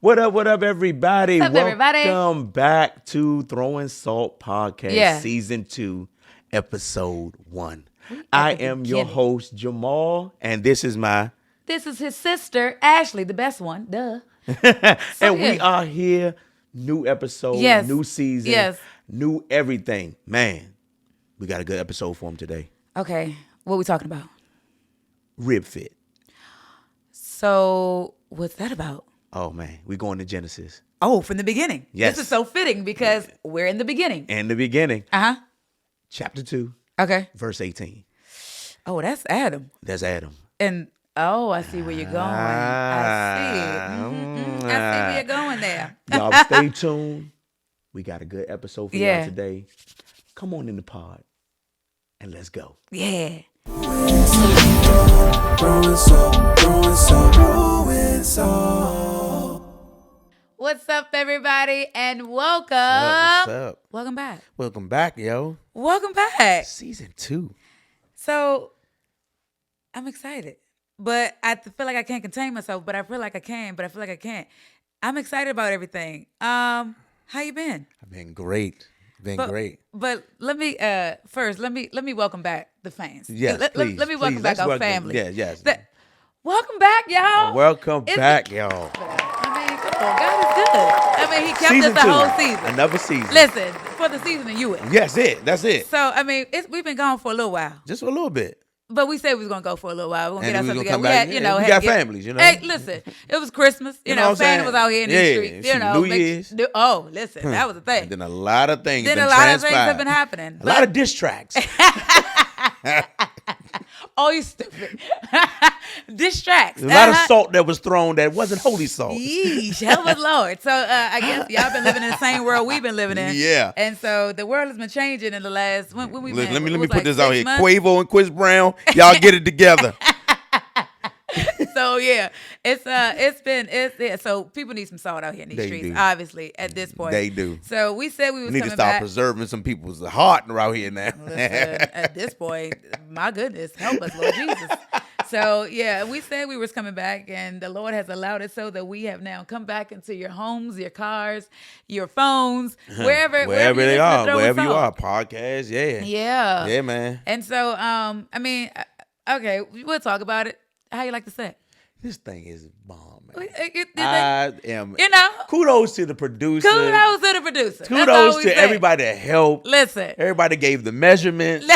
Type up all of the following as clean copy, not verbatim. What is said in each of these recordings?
What up, everybody? What's up, everybody? Welcome back to Throwing Salt Podcast, Season 2, Episode 1. I am your host, Jamal, and this is his sister, Ashley, the best one. Duh. We are here. New episode, new season, new everything. Man, we got a good episode for him today. Okay, what are we talking about? Rib fit. So, what's that about? Oh, man, we going to Genesis. Oh, from the beginning. Yes. This is so fitting because we're in the beginning. In the beginning. Uh-huh. Chapter 2. Okay. Verse 18. Oh, that's Adam. That's Adam. And, I see where you're going. I see where you're going there. Y'all stay tuned. We got a good episode for y'all today. Come on in the pod and let's go. Yeah. What's up, everybody, and welcome. What's up? Welcome back. Welcome back, yo. Welcome back. Season 2. So, I'm excited, but I feel like I can't contain myself, but I feel like I can, but I feel like I can't. I'm excited about everything. How you been? I've been great. Great. But let me first let me welcome back the fans. Yes, please. Let me welcome back our family. Yes. Welcome back, y'all. Welcome back, y'all. I mean, come on, God is good. I mean, He kept Season us the 2, whole season. Another season. Listen, for the season of you. Yes, that's it. So I mean, we've been gone for a little while. Just for a little bit. But we said we was gonna go for a little while. We're gonna get ourselves together. We got families, you know. Hey, listen, it was Christmas. You know, Fanny was out here in the streets. You know, New Year's. Listen, that was a thing. And then a lot of things. Then a lot of things have been happening. A lot of diss tracks. Oh, you stupid. Diss tracks. A lot of salt that was thrown that wasn't holy salt. Yeesh, help us, Lord. So I guess y'all been living in the same world we've been living in. Yeah. And so the world has been changing in the last when we Let been, me put this out here. Months? Quavo and Chris Brown, y'all get it together. So yeah, so people need some salt out here in these streets. Obviously, at this point, they do. So we said we was need coming to start back. preserving some people's heart out here now. Listen, at this point, my goodness, help us, Lord Jesus. So yeah, we said we was coming back, and the Lord has allowed it so that we have now come back into your homes, your cars, your phones, wherever they are, wherever you are, salt. podcast, yeah, man. And so, I mean, okay, we'll talk about it. How you like to say? This thing is bomb, man. I am. You know, kudos to the producer. Kudos to the producer. Kudos to everybody that helped. Listen, everybody ggave the measurements.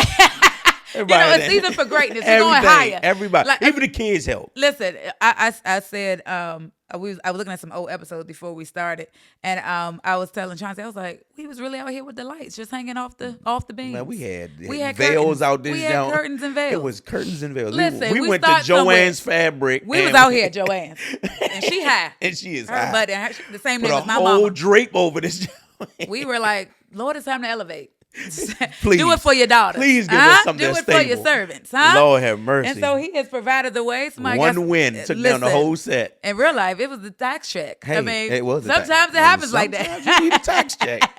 Everybody, a season for greatness. We're going higher. Everybody, like, even the kids help. Listen, I said I was looking at some old episodes before we started, and I was telling Chauncey, I was like, we was really out here with the lights just hanging off the beams. Man, we had veils curtains. Out this. We had curtains and veils. It was curtains and veils. Listen, we went to Joanne's Fabric. We was out here at Joanne's, and she high, and she is her high. But the same name as my mama. Put a whole drape over this. We were like, Lord, it's time to elevate. Please, do it for your daughters. Please give us something do that's it stable. For your servants, huh? Lord have mercy. And so He has provided the way. One win took down the whole set. In real life, it was the tax check. Hey, I mean, it was sometimes it happens like that. Sometimes you need a tax check.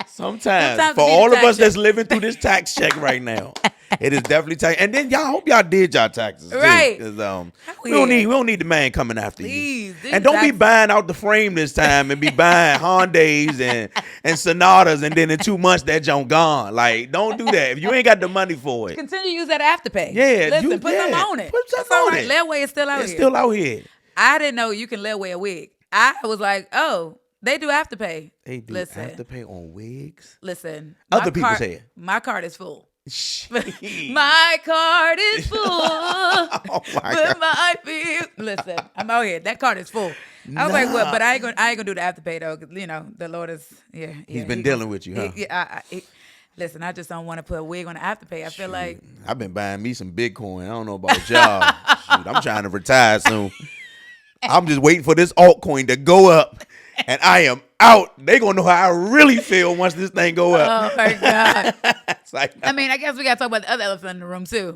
Sometimes for all of us that's living through this tax check right now, it is definitely tax. And then y'all hope y'all did y'all taxes too, right? Because we don't need the man coming after you. And don't be buying out the frame this time and be buying Hondas and Sonatas, and then in 2 months that junk gone. Like, don't do that if you ain't got the money for it. Continue to use that Afterpay. Yeah, listen, put something on it. Put something on it. Layaway is still out here. It's still out here. I didn't know you can layaway a wig. I was like, oh. They do Afterpay. They do Afterpay on wigs. Listen, other people say it. My card is full. My card is full. Oh my God. Listen, I'm out here. That card is full. I was like, well, but I ain't gonna do the Afterpay though, because you know the Lord is He's been dealing with you, huh? Listen, I just don't want to put a wig on the Afterpay. I feel like I've been buying me some Bitcoin. I don't know about y'all. Shoot, I'm trying to retire soon. I'm just waiting for this altcoin to go up. And I am out. They gonna know how I really feel once this thing go up. Oh my God! Like, I mean, I guess we gotta talk about the other elephant in the room too,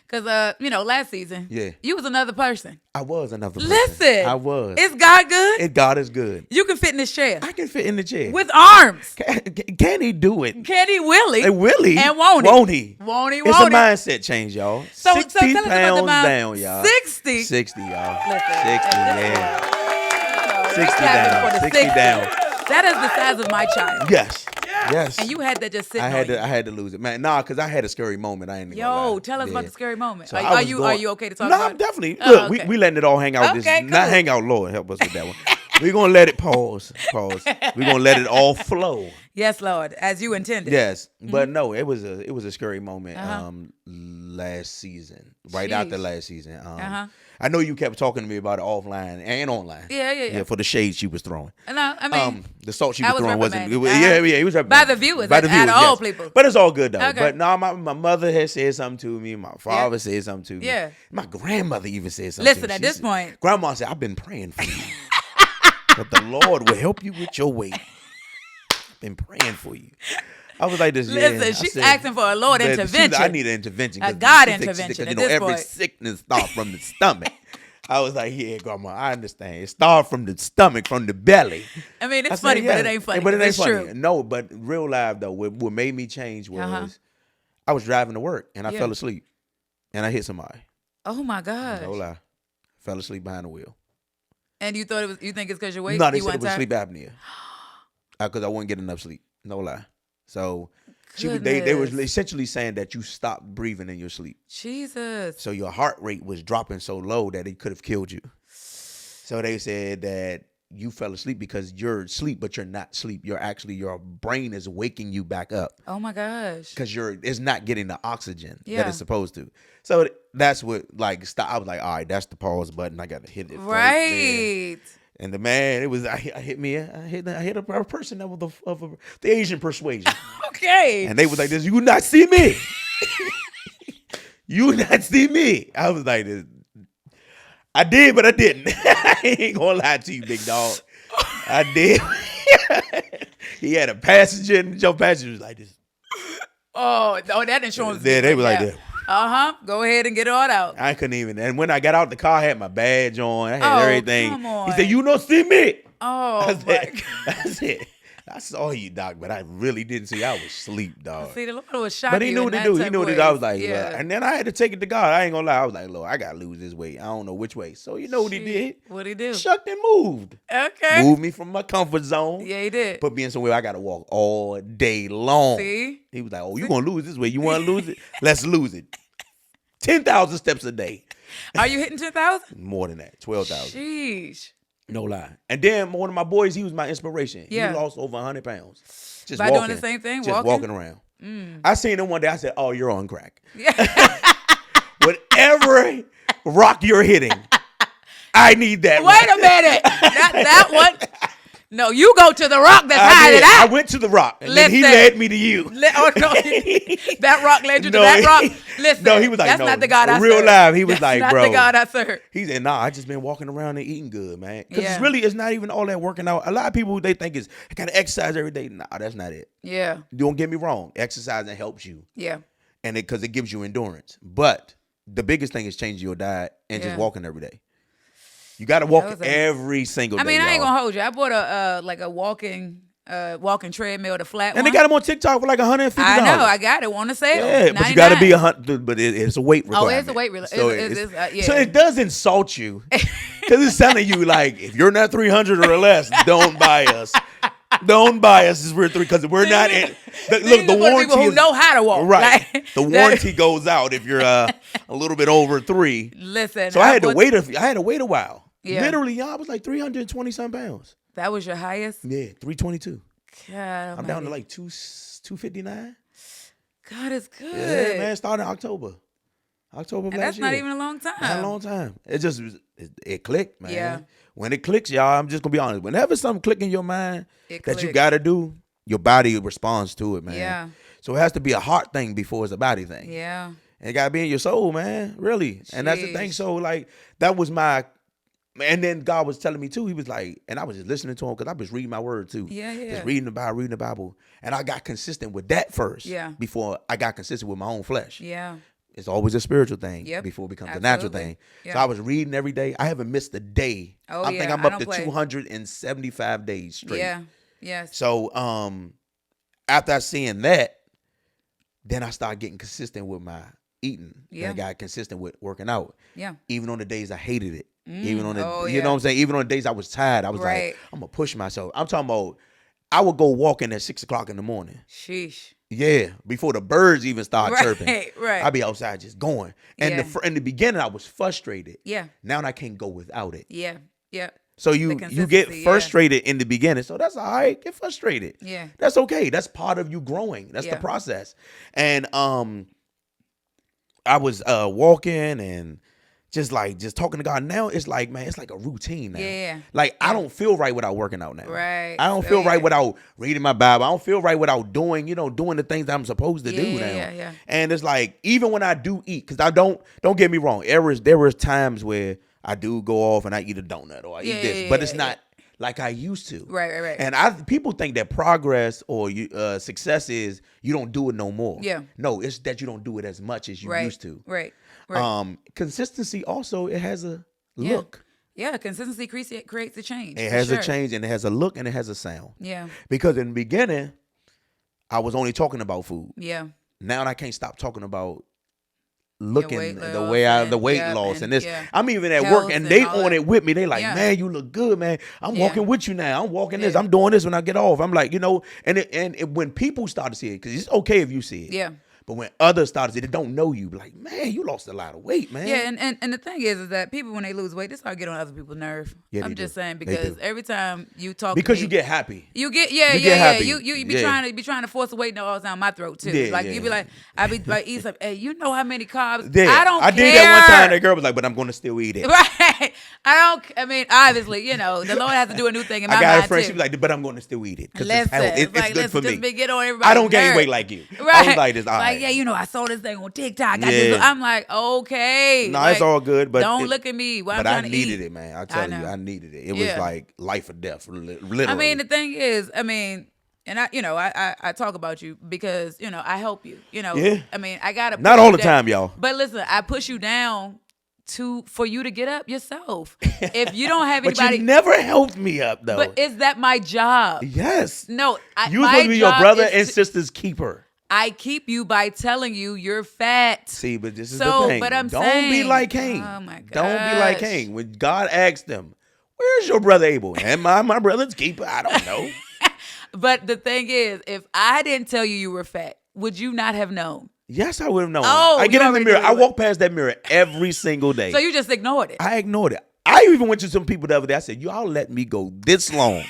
because last season, you was another person. I was another person. Listen, I was. Is God good? God is good. You can fit in this chair. I can fit in the chair with arms. Can He do it? Can He really? Will He? And won't He? Won't He? Won't He? It's a mindset change, y'all. So 60 tell us pounds about the down, y'all. 60. 60, y'all. Listen, 60, yeah. 60 clapping down. for the 60 60. down. That is the size of my child. Yes. Yes. And you had that just sitting I had on to. I had to lose it, man. Nah, because I had a scary moment. I ain't even gonna Yo, lie. tell us about Yeah. the scary moment. So Are you okay to talk no, about I'm it? definitely. Oh, Look, okay. we letting it all hang out. Okay, Not cool. hang out. Lord help us with that one. We're gonna let it pause. We're gonna let it all flow. Yes, Lord, as you intended. Yes, but no, it was a scary moment. Uh-huh. Last season, right after Jeez. last season. Uh-huh. I know you kept talking to me about it offline and online. Yeah. For the shade she was throwing. No, I mean, The salt she I was was throwing wasn't. reprimanded. He was by reprimanded. the viewers, By the out viewers, of all yes. people. But it's all good though. Okay. But no, my mother had said something to me. My father said something to me. Yeah. My grandmother even said something. Listen, to me. at She this said- point, Grandma said, "I've been praying for you, but the Lord will help you with your weight. I've been praying for you." I was like this. listen, I she's said, asking for a Lord but intervention. I need an intervention. A 'cause God she thinks- intervention 'cause, at you know, this every point. sickness starts from the stomach. I was like, yeah, Grandma, I understand. It starts from the stomach, from the belly. I mean, I it's said, funny, but yeah. it ain't funny. But it ain't it's funny. true. No, but real life though, what made me change was I was driving to work and I Yeah. fell asleep and I hit somebody. Oh my gosh. No lie, fell asleep behind the wheel. And you thought it was? You think it's because your weight? No, they you said it was tired? sleep apnea because I wouldn't get enough sleep. No lie. So they were Goodness. essentially saying that you stopped breathing in your sleep. Jesus. So your heart rate was dropping so low that it could have killed you. So they said that you fell asleep because you're asleep, but you're not asleep. Your brain is waking you back up Oh my gosh. because it's not getting the oxygen that Yeah. it's supposed to. So that's what stop. I was like, all right, that's the pause button. I got to hit it. Right. And the man, it was I hit a person that was of the Asian persuasion, Okay. and they was like, "This you not see me? You not see me?" I was like, "This." I did, but I didn't. I ain't gonna lie to you, big dog. I did. He had a passenger, and your passenger was like this. Oh, that insurance. Yeah, they were like that. Go ahead and get it all out. I couldn't even. And when I got out the car, I had my badge on. I had Oh, everything. come on. He said, "You don't see me." Oh I my said, God. I said, "I saw you, doc, but I really didn't see. I was asleep, dog." See, the Lord was shocked. But he knew what to do. He knew what to do. I was like, yeah. and then I had to take it to God. I ain't gonna lie. I was like, "Lord, I gotta lose this weight. I don't know which way." So you know what he did? What'd he do? Shucked and moved. Okay. Moved me from my comfort zone. Yeah, he did. Put me in somewhere I gotta walk all day long. See? He was like, "Oh, you gonna lose this way? You want to lose it? Let's lose it. 10,000 steps a day. Are you hitting 10,000? More than that. 12,000. Sheesh. No lie. And then one of my boys, he was my inspiration. Yeah. He lost over 100 pounds. Just By walking. doing the same thing, Just walking around. I seen him one day. I said, "Oh, you're on crack. Whatever rock you're hitting, I need that. Wait a minute. That one. No, you go to the rock that's higher did. than I. I went to the rock, and then he Listen. led me to you. Oh, no. That rock led you to No, that rock. Listen. no, he was like, that's no, not the God I real serve. live, he was That's like, not bro. the God I serve. He said, "Nah, I just been walking around and eating good, man. Because Yeah. it's not even all that working out. A lot of people, they think I got to exercise every day. Nah, that's not it. Yeah. Don't get me wrong. Exercising helps you, Yeah. and because it gives you endurance. But the biggest thing is changing your diet and just Yeah. walking every day. You got to walk That was every single day. I mean, I ain't y'all. gonna hold you. I bought a walking treadmill, the flat And one. they got them on TikTok for like $150. I know. I got it on the sale. Yeah, but you got to be 99. 100. But it's a weight requirement. Oh, it's a weight So yeah. So it does insult you because it's telling you like if you're not 300 or less, don't buy us. Don't buy us if we're because we're not in. Look, These the are for warranty people who is, know how to walk. right. Like, The warranty goes out if you're a little bit over 3. Listen. So I had to wait. I had to wait a while. Yeah. Literally, y'all, I was like 320 some pounds. That was your highest. Yeah, 322. God, I'm down to like 259. God is good. Yeah, man. Started in October of And last that's year. not even a long time. Not a long time. It just it clicked, man. Yeah. When it clicks, y'all, I'm just gonna be honest. Whenever something click in your mind It that you clicks. gotta do, your body responds to it, man. Yeah. So it has to be a heart thing before it's a body thing. Yeah. And it gotta be in your soul, man. Really. And that's the thing. Jeez. So like that was my. And then God was telling me too. He was like, and I was just listening to him because I was reading my word too. Yeah. Just reading the Bible, and I got consistent with that first. Yeah. Before I got consistent with my own flesh. Yeah. It's always a spiritual thing Yep, before it becomes a natural absolutely. thing. Yeah. So I was reading every day. I haven't missed a day. Oh, I yeah, think I'm I up don't to play. 275 days straight. Yeah. Yes. So after I seeing that, then I started getting consistent with my eating. Yeah. And I got consistent with working out. Yeah. Even on the days I hated it. Even on the, you know what I'm saying? Even on the days I was tired, I was Right. like, I'm gonna push myself. I'm talking about, I would go walking at 6 o'clock in the morning. Sheesh. Yeah, before the birds even start chirping. Right. I'd be outside just going. And Yeah. in the beginning, I was frustrated. Yeah. Now I can't go without it. Yeah. Yeah. So you get consistency, frustrated in the beginning. So that's all right. Get frustrated. Yeah. That's okay. That's part of you growing. That's the Yeah. process. And I was walking and just talking to God. Now it's like, man, it's like a routine now. Yeah. Like I don't feel right without working out now. Right. I don't So, feel right yeah. without reading my Bible. I don't feel right without doing the things that I'm supposed to do now. Yeah. And it's like, even when I do eat, because I don't get me wrong, there was times where I do go off and I eat a donut or I eat this, but it's not like I used to. Right. And people think that progress or success is you don't do it no more. Yeah. No, it's that you don't do it as much as you used to. Right. Consistency also, it has a look. Yeah, consistency creates a change. It for has sure. a change and it has a look and it has a sound. Yeah. Because in the beginning, I was only talking about food. Yeah. Now I can't stop talking about looking weight the loss way and- the weight yeah, loss and- and this. yeah. I'm even at Health work and and they all on that. it with me. They like, Yeah. man, you look good, man. I'm Yeah. walking with you now. I'm walking this. Yeah. I'm doing this when I get off. I'm like, and when people start to see it, because it's okay if you see it. Yeah. But when others start to see it, they don't know you. Like, man, you lost a lot of weight, man. Yeah, and the thing is that people, when they lose weight, they start getting on other people's nerve. Yeah, they I'm just do. saying, They because do. every time you talk Because to you me, get happy. you get You get happy. You be Yeah. trying to force a weight all down my throat too. Yeah, like yeah. you be like, I be like, eat some. Hey, you know how many carbs? Yeah, I don't care. did that one time. That girl was like, but I'm going to still eat it. Right. I mean, obviously, the Lord has to do a new thing in my I got mind a friend. too. She was like, but I'm going to still eat it because it's Listen, healthy. It's like, good for just me. get on everybody. I don't gain weight like you. Right. I was like this. All like, right. yeah, I saw this thing on TikTok. Yeah. I'm like, okay. No, like, it's all good, but don't look at me while I'm But I trying to needed eat. it, man. I tell you, know. I needed it. It was Yeah. like life or death, literally. I mean, the thing is, and I talk about you because, I help you, Yeah. I mean, I got to Not all the time, y'all. But listen, I push you down for you to get up yourself. If you don't have But anybody, you never helped me up, though. but is that my job? Yes. No, You was supposed to be your job brother is and to- sister's keeper. I keep you by telling you you're fat. See, but this is So, the thing. but I'm Don't saying, be like Cain. oh my Don't be like gosh. Cain. When God asked them, where's your brother Abel? And my brother's keeper? I don't know. But the thing is, if I didn't tell you were fat, would you not have known? Yes, I would have known. Oh, I get you in the already mirror. knew I it. walk past that mirror every single day. So you just ignored it. I ignored it. I even went to some people the other day. I said, y'all let me go this long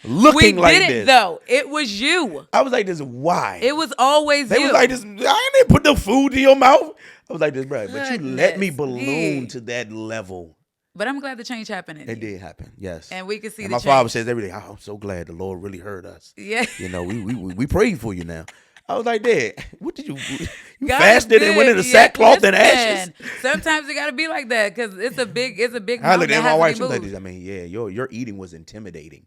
We looking like did it this. though. It was you. I was like this, why? It was always They you. was like this, I didn't put the food in your mouth. I was like this, bro, but you let me Goodness balloon me. to that level. But I'm glad the change happened in It you. did happen, yes. And we can see And the my change. father says every day, oh, I'm so glad the Lord really heard us. Yeah. We prayed for you now. I was like, Dad, what did you God fasted and went good. into Yeah, sackcloth and listen. ashes? Sometimes it got to be like that because it's a big I mountain looked that at my has to wife. be She was like, moved. this. I mean, yeah, your eating was intimidating.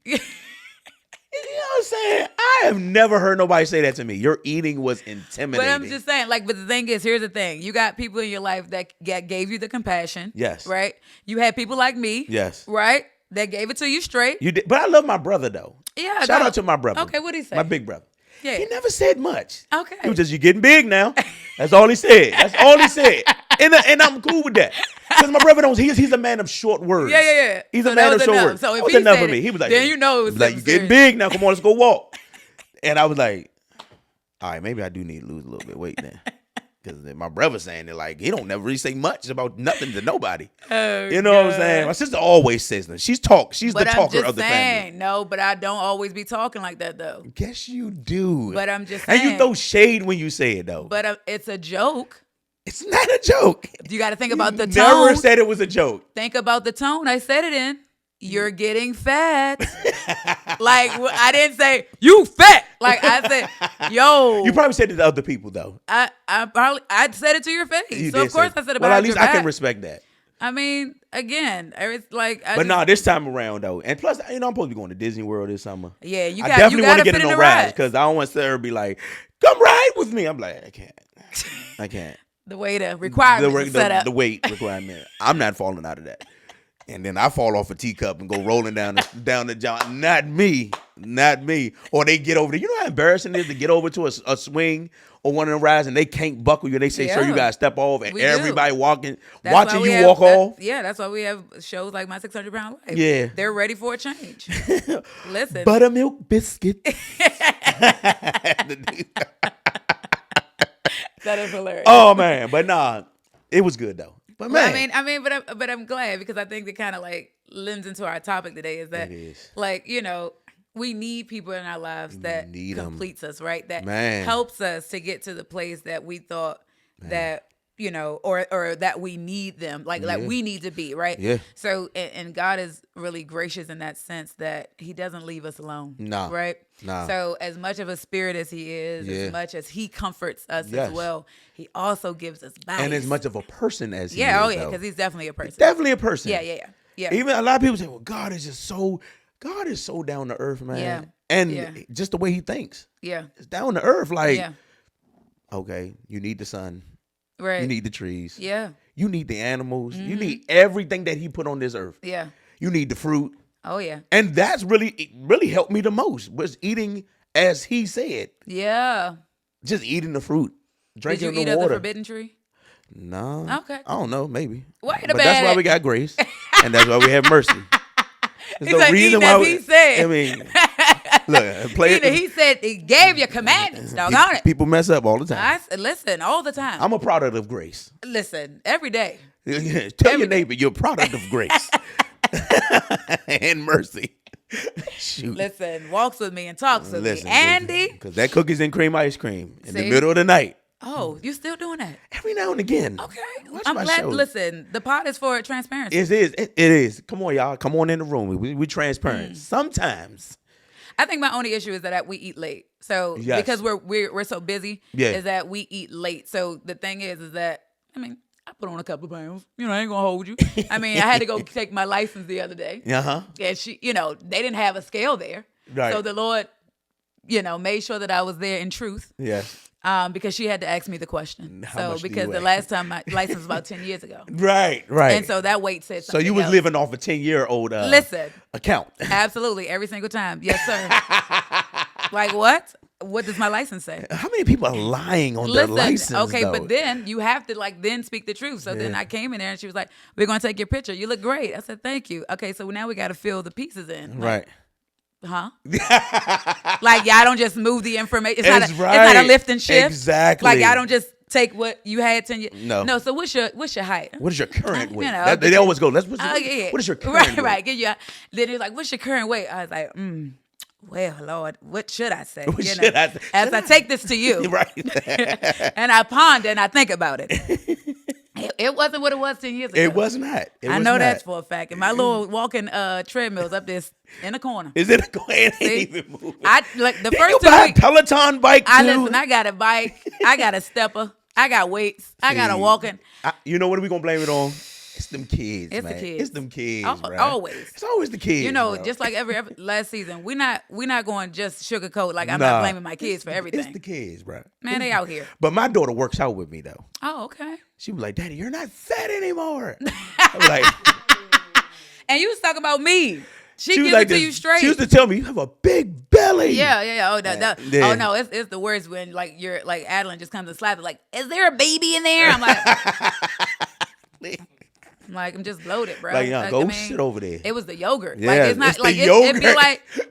You know what I'm saying? I have never heard nobody say that to me. Your eating was intimidating. But I'm just saying, but the thing is, here's the thing. You got people in your life that gave you the compassion. Yes. Right? You had people like me. Yes. Right? That gave it to you straight. You did, but I love my brother though. Yeah. Shout out to my brother. Okay, what'd he say? My big brother. Yeah. He never said much. Okay. He was just, you're getting big now. That's all he said. That's all he said. And I'm cool with that. Because my brother knows he's a man of short words. Yeah. He's So a that man was of short enough. words. So if That was he enough said for me. it, He was like, then you know it was he like, you something getting serious. big now. Come on, let's go walk. And I was like, all right, maybe I do need to lose a little bit of weight then. Because my brother's saying it like, he don't never really say much about nothing to nobody. Oh, You know what I'm God. saying? My sister always says that. She's the But I'm talker just of the saying, family. no, but I don't always be talking like that though. Yes, you do. But I'm just And saying. you throw shade when you say it though. But it's a joke. It's not a joke. You got to think about the Never tone. said it was a joke. Think about the tone I said it in. You're getting fat. I didn't say you fat. Like I said, yo. You probably said it to other people though. I said it to your face. You So did of course say- I said it well, behind at least your I can back. respect that. I mean, again, it's like I But just, no, this time around though, and plus, I'm supposed to be going to Disney World this summer. yeah, you I got definitely want to get fit in in no the rides ride because I don't want Sarah to be like, "Come ride with me." I'm like, I can't. the way the requirements is set up. The weight requirement. I'm not falling out of that. And then I fall off a teacup and go rolling down the John. Not me. Not me. Or they get over there. You know how embarrassing it is to get over to a swing or one of them rides and they can't buckle you. They say, sir, you got to step off. And everybody watching you walk off. Yeah, that's why we have shows like My 600-Pound Life. Yeah. They're ready for a change. Listen. Buttermilk biscuit. That is hilarious. Oh, man. But nah, it was good, though. But man. But I'm glad because I think that kind of like lends into our topic today is that like, you know, we need people in our lives that completes us, right? That helps us to get to the place that we thought that, you know, or that we need them, like we need to be, right? Yeah. So, and God is really gracious in that sense that he doesn't leave us alone, right? No. So as much of a spirit as he is, as much as he comforts us as well, he also gives us bodies. And as much of a person as he is. Oh yeah, because he's definitely a person. Definitely a person. Yeah. Even a lot of people say, well, God is so down to earth, man. Yeah. And just the way he thinks. Yeah. It's down to earth. Like, okay, you need the sun. Right. You need the trees. Yeah. You need the animals. You need everything that he put on this earth. Yeah. You need the fruit. Oh, yeah. And that's really helped me the most, was eating as he said. Yeah. Just eating the fruit. Drinking the water. Did you eat of the forbidden tree? No. Okay. I don't know, maybe. Wait a But minute. that's why we got grace. And that's why we have mercy. He's like, reason why he said. I mean, look, play it. He said he gave you commandments, doggone it. People mess up all the time. Listen, all the time. I'm a product of grace. Listen, every day. Tell your neighbor you're a product of grace and mercy. Shoot. Listen, walks with me and talks with me. Andy. Because that cookies and cream ice cream in the middle of the night. Oh, you still doing that? Every now and again. Okay. Watch I'm my glad. shows. Listen, the pot is for transparency. It is. Come on, y'all. Come on in the room. We transparent. Sometimes. I think my only issue is that we eat late. So because we're so busy, is that we eat late. So the thing is that I put on a couple of pounds. You know, I ain't gonna hold you. I had to go take my license the other day. And she, they didn't have a scale there. Right. So the Lord, made sure that I was there in truth. Yes. Because she had to ask me the question. Because the last time my license was about 10 years ago. Right. And so that weight said something. So you was else. living off a 10-year-old account. Absolutely. Every single time. Yes, sir. Like what? What does my license say? How many people are lying on their license? Okay, though? but then you have to then speak the truth. So then I came in there and she was like, "We're going to take your picture. You look great." I said, "Thank you." Okay, so now we got to fill the pieces in. Right. Huh? Like y'all don't just move the information. It's not a lift and shift. Exactly. Like y'all don't just take what you had 10 years. No. So what's your height? What is your current weight? They always go, what is your current weight? Right. Then he was like, "What's your current weight?" I was like, well, Lord, what should I say? As I take this to you, right? And I ponder and I think about it. It wasn't what it was 10 years ago. It was not. I know that's for a fact. And my little walking treadmill's up this in the corner. Is it a corner? It ain't even moving. The Did first you 2 buy weeks, a Peloton bike too? I got a bike. I got a stepper. I got weights. I got a walking. You know what are we gonna blame it on? It's them kids, It's man. the kids. It's them kids, bro. Always. It's always the kids. Bro. Just like every last season, we're not going just sugarcoat. Like I'm not blaming my kids for everything. It's the kids, bro. Man, they out here. But my daughter works out with me though. Oh, okay. She was like, "Daddy, you're not fat anymore." I was like, and you was talking about me. She was gives like it to you straight. She used to tell me, "You have a big belly." Yeah. Oh no, it's the worst when you're like Adeline just comes and slaps it. Like, is there a baby in there? I'm like, I'm just bloated, bro. Like, go sit over there. It was the yogurt. Yeah, like it's not it's like the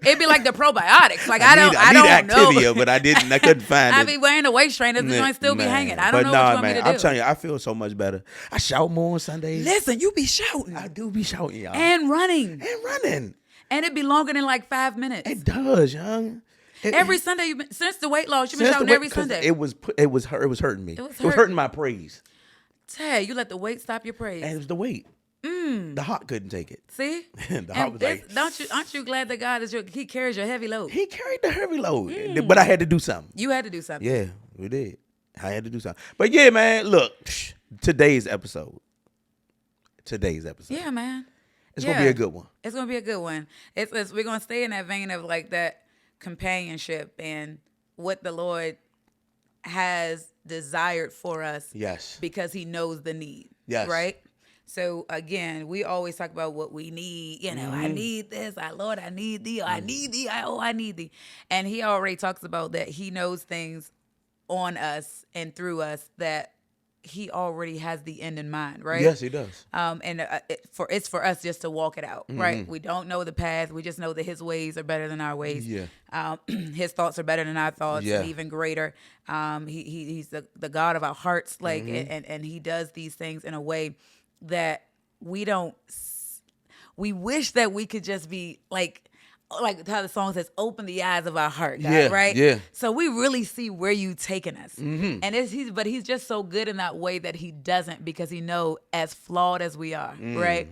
it'd be like the probiotics. Like I don't Activia, know. but I couldn't find it. I be wearing the waist trainers, the joint still be hanging. I don't know what you want me to do. I'm telling you, I feel so much better. I shout more on Sundays. Listen, you be shouting. I do be shouting, y'all. And running. And it be longer than like 5 minutes. It does, young. Every Sunday since the weight loss, you've been shouting every Sunday. It was hurting me. It was hurting my praise. Tay, you let the weight stop your praise. And it was the weight. The heart couldn't take it. See? The heart was like, aren't you glad that God he carries your heavy load? He carried the heavy load. But I had to do something. You had to do something. Yeah, we did. I had to do something. But yeah, man, look, today's episode. Yeah, man. It's gonna be a good one. It's gonna be a good one. We're gonna stay in that vein of like that companionship and what the Lord has desired for us. Yes. Because he knows the need. Yes. Right? So again, we always talk about what we need. You know, I need this. Lord, I need thee. I need thee. I need thee. And he already talks about that. He knows things on us and through us that he already has the end in mind, right? Yes, he does. And it's for us just to walk it out, right? We don't know the path. We just know that his ways are better than our ways. Yeah. His thoughts are better than our thoughts, Yeah. and even greater. He's the God of our hearts, like, and he does these things in a way that we don't. We wish that we could just be like how the song says, open the eyes of our heart, God, Yeah, right? yeah. So we really see where you taking us. And but he's just so good in that way that he doesn't, because he know, as flawed as we are, right?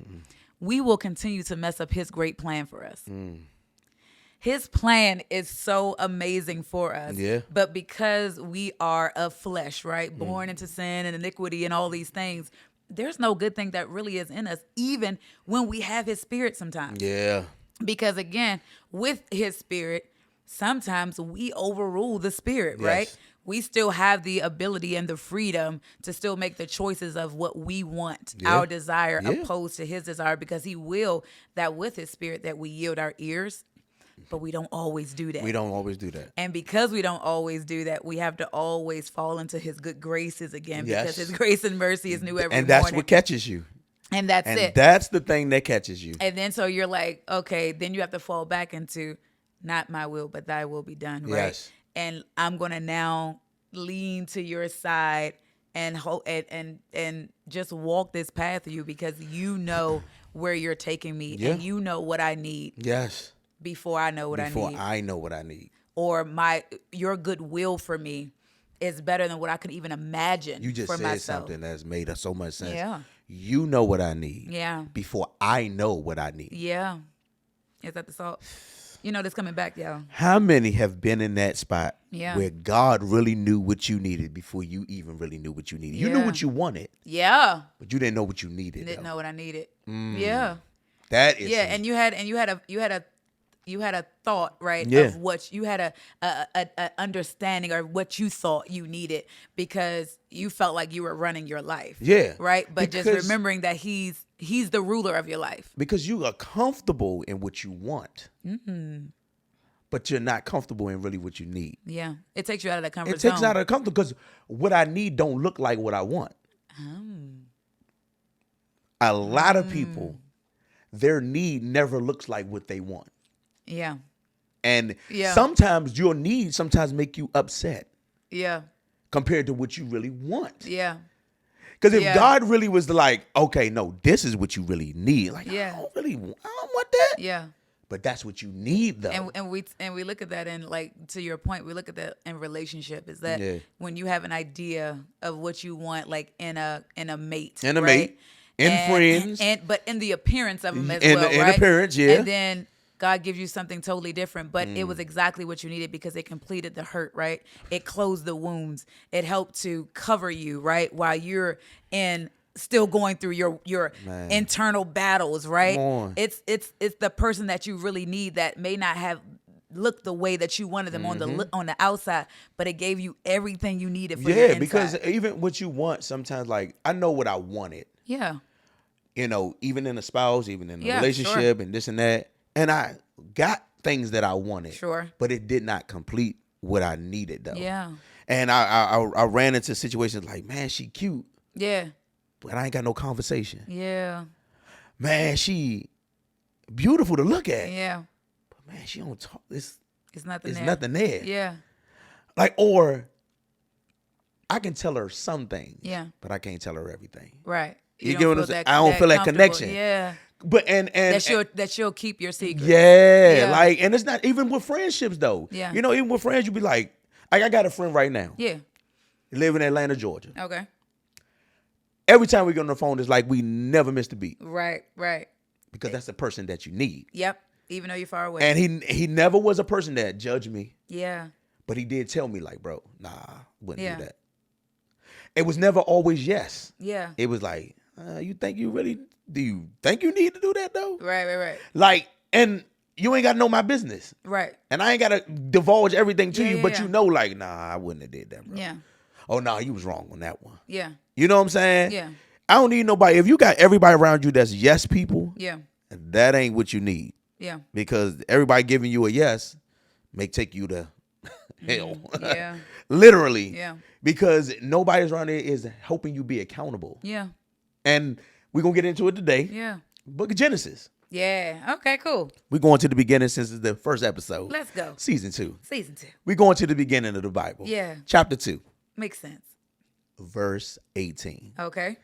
We will continue to mess up his great plan for us. His plan is so amazing for us. Yeah. But because we are of flesh, right? Born into sin and iniquity and all these things, there's no good thing that really is in us, even when we have his spirit sometimes. Yeah. Because again, with his spirit, sometimes we overrule the spirit, right? Yes. We still have the ability and the freedom to still make the choices of what we want, Yeah. our desire, Yeah. opposed to his desire, because he will that with his spirit that we yield our ears, but we don't always do that. We don't always do that. And because we don't always do that, we have to always fall into his good graces again, Yes. because his grace and mercy is new every morning. And that's what catches you. And that's And it. that's the thing that catches you. And then so you're like, okay, then you have to fall back into not my will, but thy will be done, right? Yes. And I'm gonna now lean to your side and and just walk this path with you, because you know where you're taking me, Yeah. and you know what I need Yes. before I know what Before I need, I know what I need. or your good will for me is better than what I could even imagine. You just for said myself. something that's made so much sense. Yeah. You know what I need. Yeah. Before I know what I need. Yeah. Is that the salt? You know this coming back, y'all. How many have been in that spot Yeah. where God really knew what you needed before you even really knew what you needed? You knew Yeah. what you wanted, Yeah. but you didn't know what you needed. Didn't though. know what I needed. Yeah. That is Yeah, and you had a thought, right? Yeah. Of what you had a understanding or what you thought you needed, because you felt like you were running your life. Yeah. Right? But just Because- remembering that he's the ruler of your life. because you are comfortable in what you want, but you're not comfortable in really what you need. Yeah. It takes you out of that comfort It zone. takes out of comfort because what I need don't look like what I want. A lot of people, their need never looks like what they want. Yeah. And Yeah. sometimes your needs sometimes make you upset Yeah. compared to what you really want. Yeah. Because if Yeah. God really was like, okay, no, this is what you really need. Like, Yeah. I don't want that. Yeah. But that's what you need, though. And we look at that, and like, to your point, we look at that in relationship, is that Yeah. when you have an idea of what you want, like in a mate, In a right? mate, in friends. but in the appearance of them as In- well, in right? appearance, yeah. And then God gives you something totally different, but it was exactly what you needed, because it completed the hurt, right? It closed the wounds. It helped to cover you, right? While you're still going through your Man. internal battles, right? Come on. It's the person that you really need that may not have looked the way that you wanted them on the outside, but it gave you everything you needed for your Yeah, inside. because even what you want, sometimes, like, I know what I wanted, yeah, even in a spouse, even in a Yeah, relationship and this and that. And I got things that I wanted. Sure. But it did not complete what I needed, though. yeah, And I ran into situations like, man, she cute, yeah, but I ain't got no conversation. yeah, Man, she beautiful to look at. yeah. But man, she don't talk. It's Nothing there. nothing there. Yeah, Like, or I can tell her some things. Yeah. But I can't tell her everything. right. You don't get what feel I'm saying? I don't feel that comfortable. connection. Yeah, But and that she'll keep your secret. yeah, Yeah. like, and it's not even with friendships though. Yeah. Even with friends, you be like, I got a friend right now. Yeah. He live in Atlanta, Georgia. Okay. Every time we get on the phone, it's like we never missed a beat Right. Right. because that's the person that you need. Yep. Even though you're far away. And he never was a person that judged me, yeah. but he did tell me like, bro, nah, wouldn't Yeah. do that. It was never always yes. Yeah. It was like, do you think you need to do that though? Right. Like, and you ain't got to know my business. Right. And I ain't got to divulge everything to you, but yeah. you know, like, nah, I wouldn't have did that, bro. Yeah. Oh, no, you was wrong on that one. Yeah. You know what I'm saying? Yeah. I don't need nobody. If you got everybody around you that's yes people, Yeah. that ain't what you need. Yeah. Because everybody giving you a yes may take you to hell. Yeah. Literally. Yeah. Because nobody's around there is helping you be accountable. Yeah. And we're going to get into it today. Yeah. Book of Genesis. Yeah. Okay, cool. We're going to the beginning since it's the first episode. Let's go. Season 2. Season 2. We're going to the beginning of the Bible. Yeah. Chapter 2. Makes sense. Verse 18. Okay.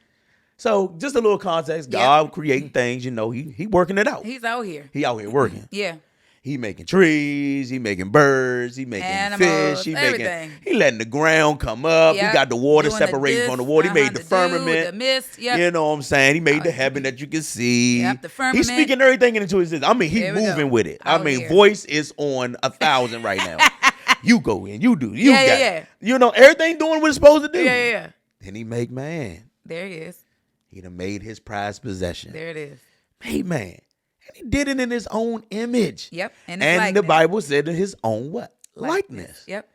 So just a little context. God creating things, he working it out. He's out here. He out here working. Yeah. He making trees, he making birds, he making Animals, fish, everything. He letting the ground come up. Yep. He got the water Doing separating from the water. He made the firmament. The mist. Yep. You know what I'm saying? He made the heaven that you can see. Yep, the firmament. He's speaking everything into existence. I mean, he's moving with it. Out I mean, here. voice is on 1,000 right now. You go in, you do, you Yeah, got yeah, it. You know, everything doing what it's supposed to do. Yeah. And he make man. There he is. He done made his prized possession. There it is. Made man. And he did it in his own image. Yep. And the Bible said in his own what? Likeness. Yep.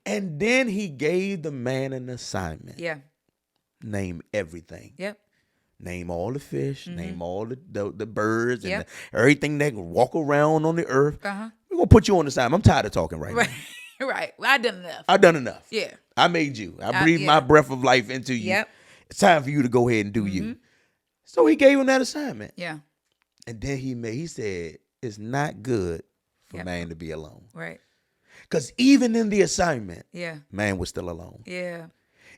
And then he gave the man an assignment. Yeah. Name everything. Yep. Name all the fish. Name all the birds and Yep. everything that can walk around on the earth. Uh-huh. We're going to put you on the assignment. I'm tired of talking right Right. now. Right. Well, I done enough. I've done enough. Yeah. I made you. I breathed my breath of life into you. Yep. It's time for you to go ahead and do you. So he gave him that assignment. Yeah. And then he said, it's not good for man to be alone. Right. Because even in the assignment, Yeah. man was still alone. Yeah.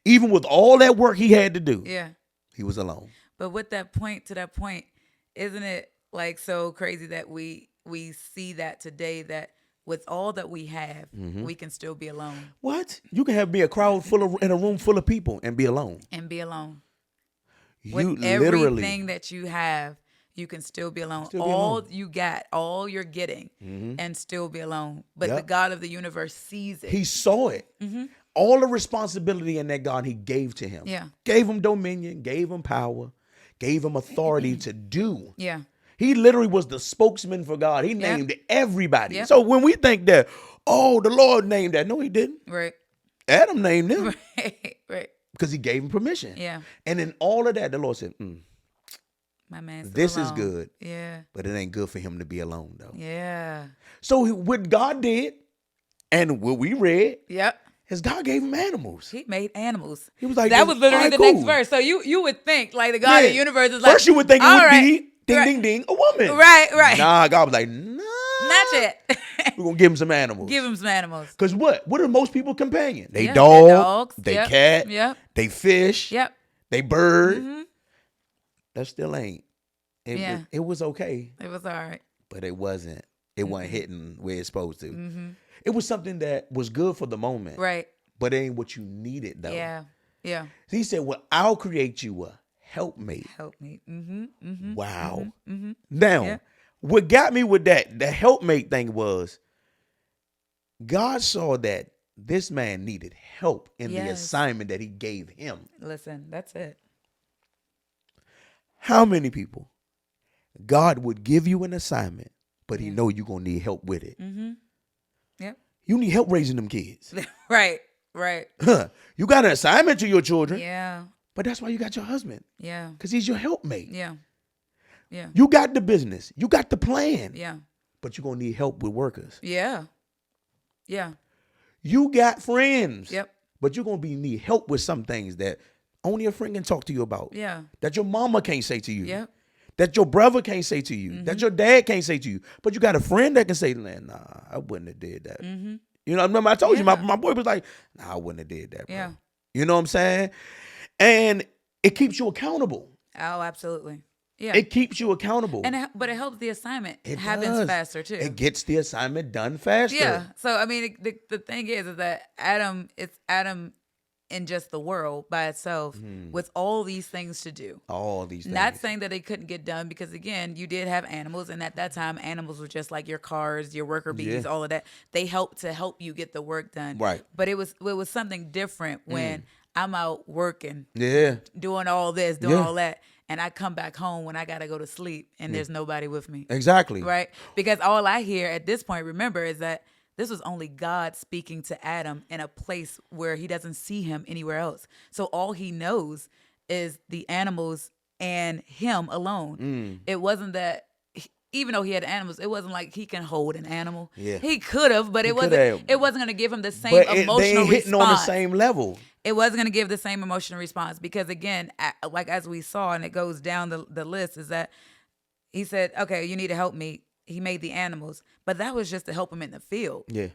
Even with all that work he had to do, Yeah. he was alone. But with that point, isn't it like so crazy that we see that today, that with all that we have, we can still be alone. What? You can be a crowd in a room full of people and be alone. And be alone. You With literally, everything that you have, you can still be alone. You got, all you're getting, and still be alone. But the God of the universe sees it. he saw it. All the responsibility in that God he gave to him. Yeah. Gave him dominion, gave him power, gave him authority to do. Yeah. He literally was the spokesman for God. He named everybody. Yep. So when we think that, oh, the Lord named that. No, he didn't. Right. Adam named him Right. because he gave him permission. Yeah. And in all of that, the Lord said, My man's this still is alone. good. Yeah. But it ain't good for him to be alone, though. Yeah. So what God did and what we read Yep. is God gave him animals. He made animals. He was like, that was literally all right, the cool. next verse. So you would think like the God of the universe is like, first you would think it all would right, be ding, right. ding, ding, a woman. Right. Nah, God was like, nah. Not yet. We're going to give him some animals. Give him some animals. Because what? What are most people companion? They Yeah, dog, they're dogs. they Yep. cat, Yep. they fish, Yep. they bird. Mm-hmm. That still ain't. It was okay, It was all right. but it wasn't. It wasn't hitting where it's supposed to. Mm-hmm. It was something that was good for the moment, Right. but it ain't what you needed, though. Yeah. Yeah. He said, well, I'll create you a helpmate. Help me. Mm-hmm. Mm-hmm. Wow. Mm-hmm. Now, Yeah. what got me with that, the helpmate thing was, God saw that this man needed help in the Yes. assignment that he gave him. Listen, that's it. How many people God would give you an assignment, but he know you're going to need help with it. Mm-hmm. Yep. You need help raising them kids. Right. Right. You got an assignment to your children, Yeah. but that's why you got your husband, Yeah. because he's your helpmate. Yeah. Yeah. You got the business. You got the plan, Yeah. but you're going to need help with workers. Yeah. Yeah. You got friends, Yep. but you're going to need help with some things that only a friend can talk to you about, Yeah. that your mama can't say to you, Yep. that your brother can't say to you, that your dad can't say to you, but you got a friend that can say, nah, I wouldn't have did that. Mm-hmm. You know, remember I told you, Yeah. my boy was like, nah, I wouldn't have did that, bro. Yeah. You know what I'm saying? And it keeps you accountable. Oh, absolutely. Yeah. It keeps you accountable. But it helps the assignment It happens does. faster too. It gets the assignment done faster. Yeah. So I mean, the thing is that it's Adam in just the world by itself with all these things to do. All these things. Not saying that they couldn't get done, because again, you did have animals, and at that time, animals were just like your cars, your worker bees, all of that. They help you get the work done. Right. But it was something different when I'm out working, Yeah. doing all this, doing all that, and I come back home when I gotta go to sleep, and there's nobody with me. Exactly. Right? Because all I hear at this point, remember, is that this was only God speaking to Adam in a place where he doesn't see him anywhere else. So all he knows is the animals and him alone. It wasn't that, even though he had animals, it wasn't like he can hold an animal. Yeah. He could have, but it wasn't going to give him the same But emotional they ain't hitting response. on the same level. It wasn't going to give the same emotional response because, again, like as we saw, and it goes down the list, is that he said, okay, you need to help me. He made the animals, but that was just to help him in the field. Yeah.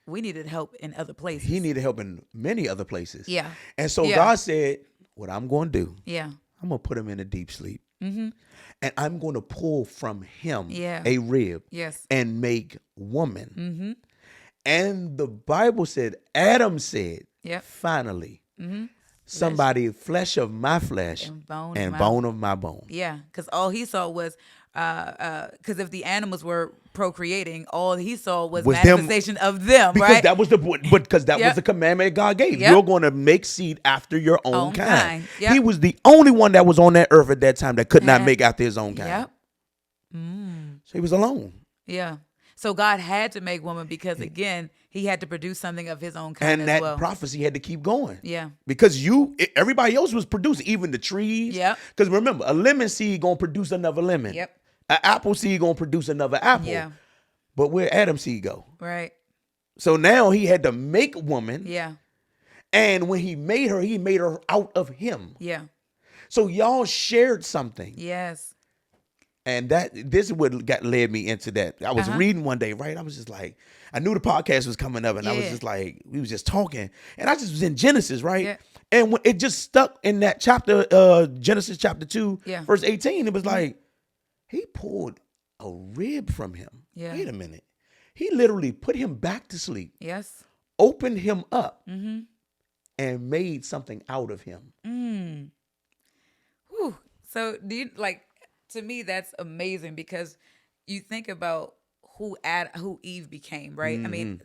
We needed help in other places. He needed help in many other places. Yeah. And so Yeah. God said, what I'm going to do, Yeah. I'm going to put him in a deep sleep. And I'm going to pull from him Yeah. a rib Yes. and make woman. And the Bible said, Adam said, Yep. finally, somebody, flesh of my flesh And bone and of my bone of my bone. Yeah, because all he saw was, because if the animals were procreating, all he saw was Was them- manifestation of them, Because right? that was because that was Yep. the commandment God gave. Yep. You're going to make seed after your own Own kind. kind. Yep. He was the only one that was on that earth at that time that could not And- make after his own kind. Yep. So he was alone. Yeah. So God had to make woman because, again, he had to produce something of his own kind And as that well. prophecy had to keep going. Yeah. Because everybody else was producing, even the trees. Yep. Because remember, a lemon seed going to produce another lemon. Yep. An apple seed going to produce another apple. Yeah. But where Adam seed go? Right. So now he had to make woman. Yeah. And when he made her out of him. Yeah. So y'all shared something. Yes. And this is what led me into that. I was reading one day, right? I was just like, I knew the podcast was coming up, and I was just like, we was just talking, and I just was in Genesis, right? Yeah. And when it just stuck in that chapter, Genesis chapter 2, Yeah. verse 18. It was like, he pulled a rib from him. Yeah. Wait a minute. He literally put him back to sleep, Yes. opened him up, and made something out of him. Whew. So do you to me, that's amazing because you think about who Eve became, right? I mean,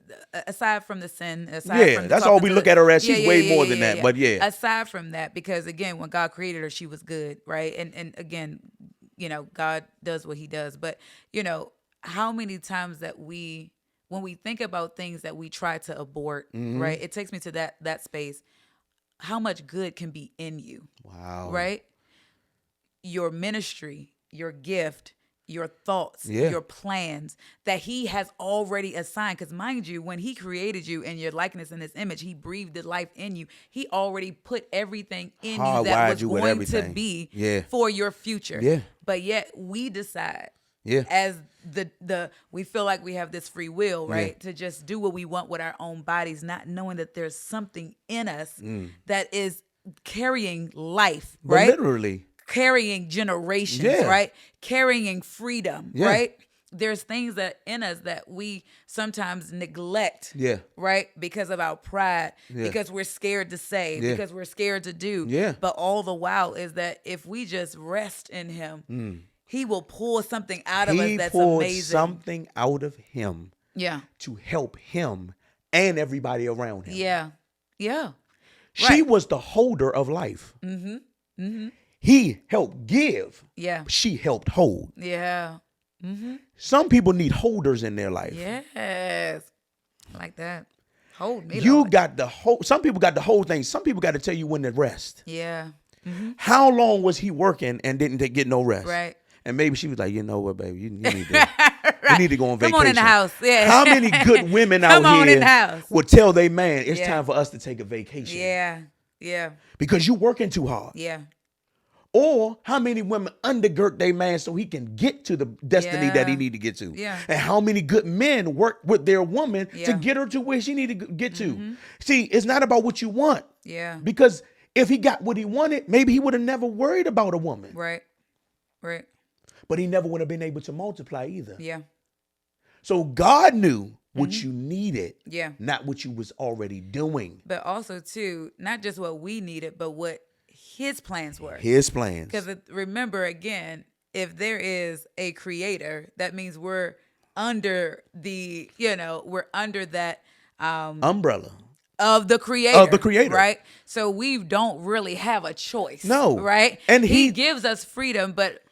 aside from the sin, aside from the that's all we talking look to- at her as. She's way more than that, but yeah. Aside from that, because again, when God created her, she was good, right? And again, God does what he does. But, how many times that when we think about things that we try to abort, right? It takes me to that space. How much good can be in you? Wow. Right? Your ministry, your gift, your thoughts, Yeah. your plans that he has already assigned. Because mind you, when he created you in your likeness and his image, he breathed the life in you. He already put everything in you that Hardwired was you with going to everything. be Yeah. for your future. Yeah. But yet we decide Yeah. as we feel like we have this free will, right? To just do what we want with our own bodies, not knowing that there's something in us that is carrying life, But right? literally. Carrying generations, Yeah. right? Carrying freedom, Yeah. right? There's things that in us that we sometimes neglect, Yeah. right? Because of our pride, Yeah. because we're scared to say, Yeah. because we're scared to do. Yeah. But all the while is that if we just rest in him, he will pull something out of us He that's pulled amazing. something out of him Yeah. to help him and everybody around him. Yeah. Yeah. She Right. was the holder of life. He helped give. Yeah. She helped hold. Yeah. Some people need holders in their life. Yes. I like that. Hold me. You Lord. got the whole. Some people got the whole thing. Some people got to tell you when to rest. Yeah. How long was he working and didn't get no rest? Right. And maybe she was like, you know what, baby, you need to. You need to go on vacation. Come on in the house. Yeah. How many good women out Come on here in the house. would tell their man it's Yeah. time for us to take a vacation? Yeah. Yeah. Because you working too hard. Yeah. Or how many women undergird their man so he can get to the destiny that he Yeah. need to get to? Yeah. And how many good men work with their woman to Yeah. get her to where she need to get to? See, it's not about what you want. Yeah. Because if he got what he wanted, maybe he would have never worried about a woman. Right. Right. But he never would have been able to multiply either. Yeah. So God knew what you needed, Yeah. not what you was already doing. But also too, not just what we needed, but what his plans were. His plans. Because remember, again, if there is a creator, that means we're under we're under that Umbrella. of the creator. Of the creator. Right? So we don't really have a choice. No. Right? And he he gives us freedom, but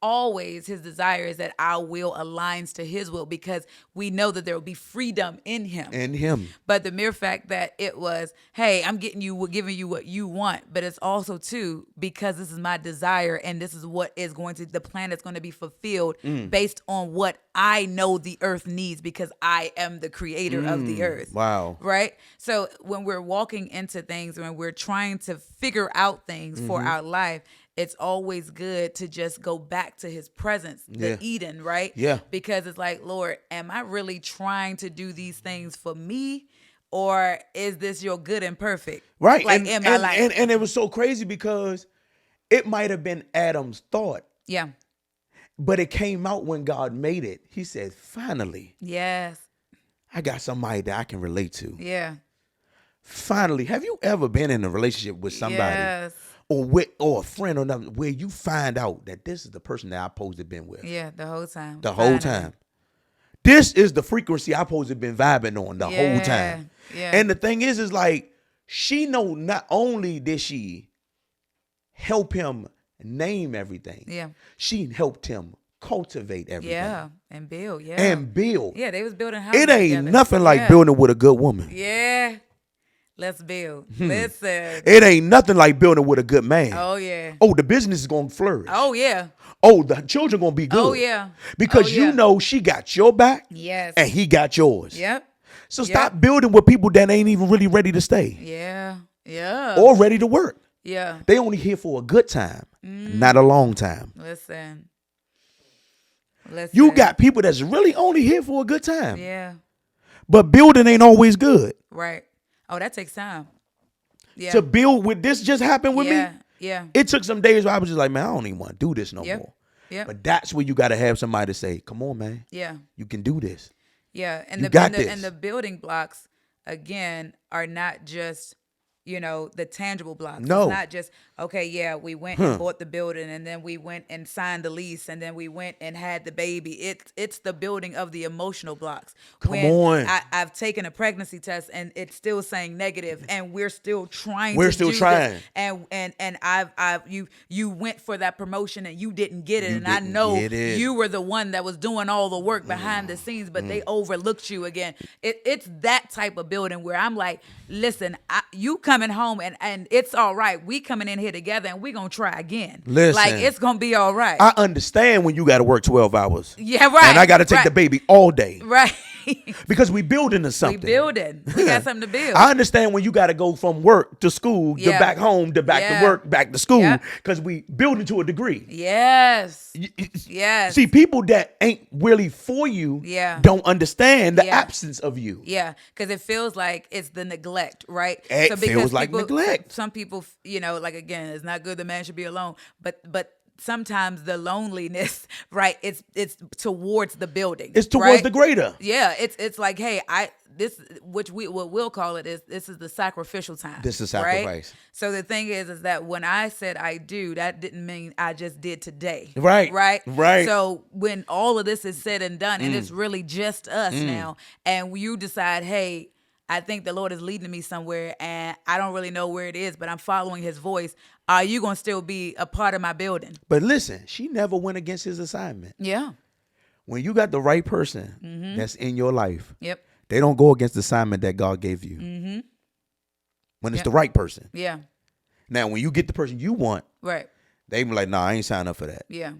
always his desire is that our will aligns to his will, because we know that there will be freedom in him. But the mere fact that it was, hey, I'm giving you what you want, but it's also too, because this is my desire and this is what is the plan that's going to be fulfilled based on what I know the earth needs, because I am the creator of the earth. Wow. Right? So when we're walking into things, when we're trying to figure out things for our life, it's always good to just go back to his presence, the Eden, right? Yeah. Because it's like, Lord, am I really trying to do these things for me? Or is this your good and perfect? Right. Like in my life. And it was so crazy because it might have been Adam's thought. Yeah. But it came out when God made it. He said, finally. Yes. I got somebody that I can relate to. Yeah. Finally. Have you ever been in a relationship with somebody? Yes. Or a friend or nothing, where you find out that this is the person that I supposed to have been with. Yeah, the whole time. Whole time. This is the frequency I supposed to have been vibing on the whole time. Yeah. And the thing is like, she know not only did she help him name everything, she helped him cultivate everything. Yeah, and build, Yeah, they was building houses It ain't together. nothing like building with a good woman. Yeah. Let's build. Listen. It ain't nothing like building with a good man. Oh, yeah. Oh, the business is going to flourish. Oh, yeah. Oh, the children going to be good. Oh, yeah. Because you know she got your back. Yes. And he got yours. Yep. So stop building with people that ain't even really ready to stay. Yeah. Yeah. Or ready to work. Yeah. They only here for a good time, not a long time. Listen. You got people that's really only here for a good time. Yeah. But building ain't always good. Right. Oh, that takes time. Yeah. To build with this just happened with me. Yeah. It took some days where I was just like, man, I don't even want to do this no more. Yeah. But that's where you got to have somebody to say, come on, man. Yeah. You can do this. Yeah. And this. The building blocks, again, are not just, the tangible blocks. No. It's not just, okay, we went and bought the building, and then we went and signed the lease, and then we went and had the baby. It's the building of the emotional blocks. Come on. I've taken a pregnancy test and it's still saying negative, and we're still trying. We're still trying. And you went for that promotion and you didn't get it, and I know you were the one that was doing all the work behind the scenes, but they overlooked you again. It's that type of building where I'm like, listen, you coming home and it's all right. We coming in here together and we gonna try again. Listen, like it's gonna be all right. I understand when you got to work 12 hours. Yeah, right. And I got to take the baby all day. Right. Because we building to something. We got something to build. I understand when you got to go from work to school to back home to back to work, back to school, because we building to a degree. Yes. Yes. See, people that ain't really for you don't understand the absence of you. Yeah, because it feels like it's the neglect, right? It feels like neglect. Some people, like, again, it's not good the man should be alone, but sometimes the loneliness, right? It's towards the building. It's towards the greater. Yeah, it's like, hey, what we'll call it is this is the sacrificial time. This is sacrifice. Right? So the thing is that when I said I do, that didn't mean I just did today. Right. Right. Right. So when all of this is said and done, and it's really just us now, and you decide, hey, I think the Lord is leading me somewhere and I don't really know where it is, but I'm following his voice. Are you going to still be a part of my building? But listen, she never went against his assignment. Yeah. When you got the right person that's in your life, they don't go against the assignment that God gave you. Mm-hmm. When it's the right person. Yeah. Now, when you get the person you want, right, they be like, nah, I ain't signed up for that. Yeah.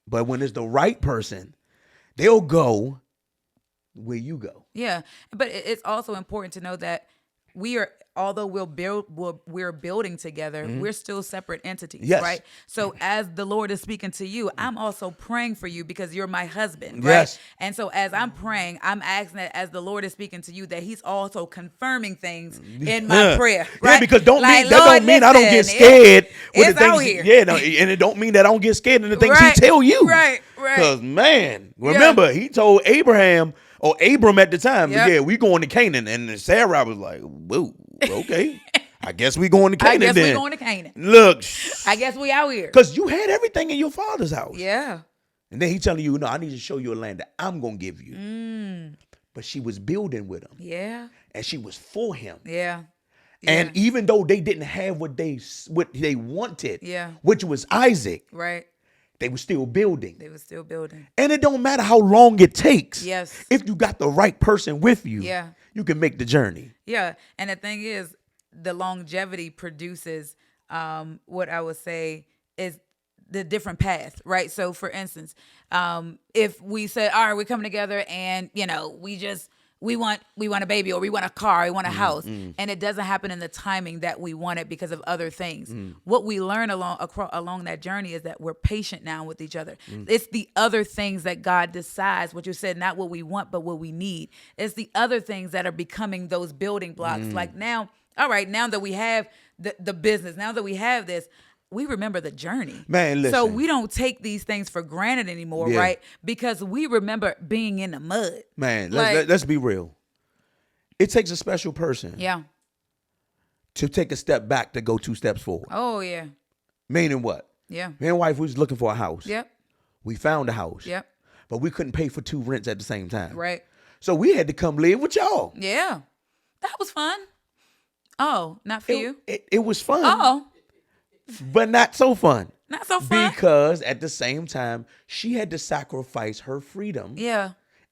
But when it's the right person, they'll go where you go. Yeah. But it's also important to know that although we're building together, we're still separate entities, yes. right? So as the Lord is speaking to you, I'm also praying for you because you're my husband, yes. right? And so as I'm praying, I'm asking that as the Lord is speaking to you, that he's also confirming things in my prayer, right? Yeah, because don't mean listen, I don't get scared with the things. Here. Yeah, no, and it don't mean that I don't get scared in the things right, he tell you. Right. Because man, remember he told Abraham or Abram at the time, we going to Canaan, and Sarah was like, whoa. Okay, I guess we going to Canaan. We going to Canaan. Look, I guess we out here because you had everything in your father's house. Yeah, and then he telling you, no, I need to show you a land that I'm gonna give you. But she was building with him. Yeah, and she was for him. Yeah. And even though they didn't have what they wanted, yeah, which was Isaac, right? They were still building. They were still building. And it don't matter how long it takes. Yes. If you got the right person with you, Yeah. you can make the journey. Yeah. And the thing is, the longevity produces what I would say is the different path, right? So for instance, if we said, all right, we're coming together and, you know, we want a baby, or we want a car, we want a house, and it doesn't happen in the timing that we want it because of other things. What we learn along that journey is that we're patient now with each other. It's the other things that God decides, what you said, not what we want, but what we need. It's the other things that are becoming those building blocks. Like now, all right, now that we have the business, now that we have this, we remember the journey. Man, listen. So we don't take these things for granted anymore, right? Because we remember being in the mud. Man, let's be real. It takes a special person to take a step back to go 2 steps forward. Oh, yeah. Meaning what? Yeah. Me and wife was looking for a house. Yep. We found a house. Yep. But we couldn't pay for 2 rents at the same time. Right. So we had to come live with y'all. Yeah. That was fun. Oh, not for you? It was fun. Oh. But not so fun. Not so fun. Because at the same time, she had to sacrifice her freedom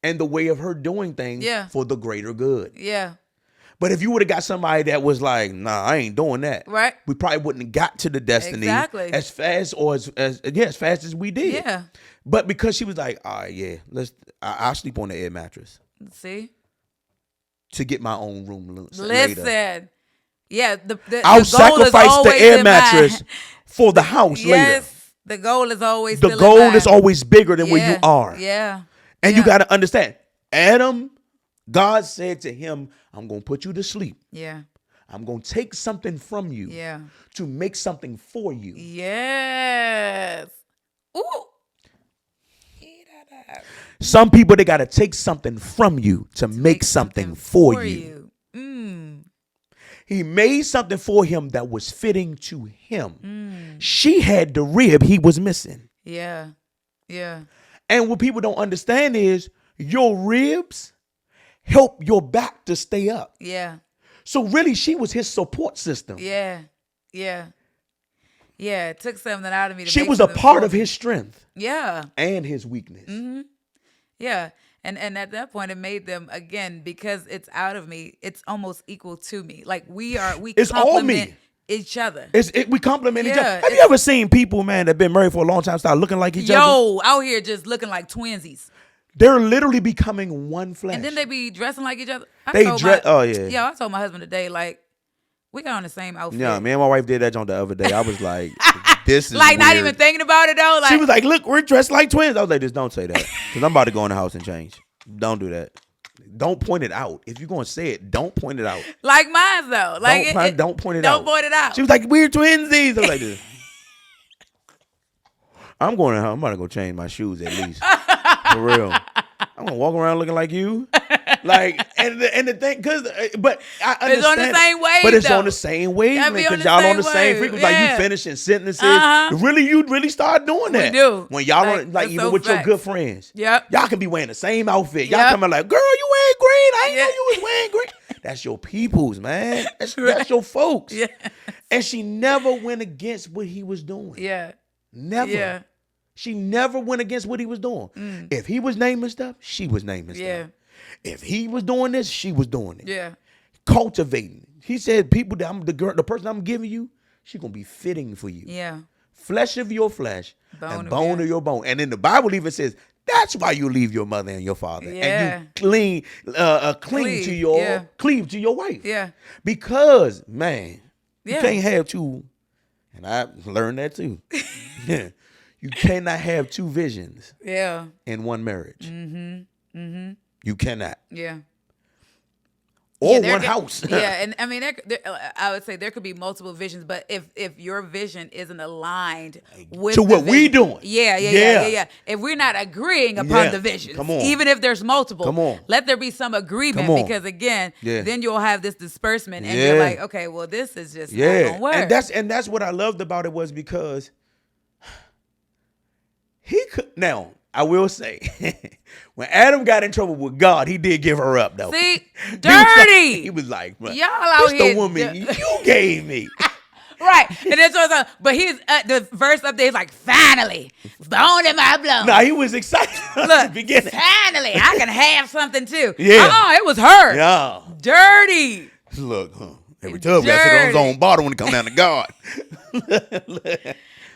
and the way of her doing things for the greater good. Yeah. But if you would have got somebody that was like, nah, I ain't doing that. Right. We probably wouldn't have got to the destiny as fast or as fast as we did. Yeah. But because she was like, all right, yeah, I'll sleep on the air mattress. See? To get my own room later. Listen. Yeah, I'll the goal sacrifice the air mattress for the house later. Yes, the goal is always the goal is always bigger than where you are. Yeah, and you got to understand, Adam, God said to him, "I'm gonna put you to sleep. Yeah, I'm gonna take something from you. Yeah, to make something for you. Yes. Ooh. Some people, they got to take something from you to make something for you. He made something for him that was fitting to him. She had the rib he was missing. Yeah. Yeah. And what people don't understand is your ribs help your back to stay up. Yeah. So really, she was his support system. Yeah. Yeah. Yeah. It took something out of me. She was a part of his strength. Yeah. And his weakness. Mm-hmm. Yeah. And at that point, it made them, again, because it's out of me, it's almost equal to me. Like it's complement each other. We complement each other. Have you ever seen people, man, that been married for a long time start looking like each other? Yo, out here just looking like twinsies. They're literally becoming one flesh. And then they be dressing like each other. Oh, yeah. Yeah, I told my husband today, like, we got on the same outfit. Yeah, me and my wife did that on the other day. I was like, this is like, weird. Not even thinking about it, though. Like, she was like, look, we're dressed like twins. I was like, just don't say that. Because I'm about to go in the house and change. Don't do that. Don't point it out. If you're going to say it, don't point it out. Like mine, though. Like don't point it out. Don't point it out. She was like, we're twinsies. I was like, this. I'm about to go change my shoes at least. For real. I'm going to walk around looking like you. Like, and the thing, but I understand. It's on the same wave, but it's though. on the same wavelength because y'all on the same frequency. Like, you finishing sentences. You really start doing that. We do. When y'all even with your good friends. Yep. Y'all can be wearing the same outfit. Y'all coming like, girl, you wearing green. I didn't know you was wearing green. That's your peoples, man. That's your folks. Yeah. And she never went against what he was doing. Yeah. Never. Yeah. She never went against what he was doing. If he was naming stuff, she was naming stuff. If he was doing this, she was doing it. Yeah. Cultivating. He said, people, the person I'm giving you, she's going to be fitting for you. Yeah. Flesh of your flesh and bone of your bone. And then the Bible even says, that's why you leave your mother and your father. Yeah. And you cleave to your wife. Yeah. Because, man, you can't have two. And I learned that too. You cannot have two visions in one marriage. You cannot. Yeah. Or one house. Yeah, and I mean, I would say there could be multiple visions, but if your vision isn't aligned with what we doing, yeah. If we're not agreeing upon the visions, come on. Even if there's multiple, come on. Let there be some agreement, because again, then you'll have this disbursement, and you're like, okay, well, this is just not gonna work. And that's what I loved about it, was because he could now. I will say, when Adam got in trouble with God, he did give her up, though. See, dirty. He was like, y'all out this here, the woman you gave me. Right. And then so, but he's the verse up there is like, finally, bone in my blood. Nah, he was excited at Look, the beginning. finally, I can have something too. Yeah. It was her. Yeah. Dirty. Look, every tub got to sit on his own bottle when it come down to God.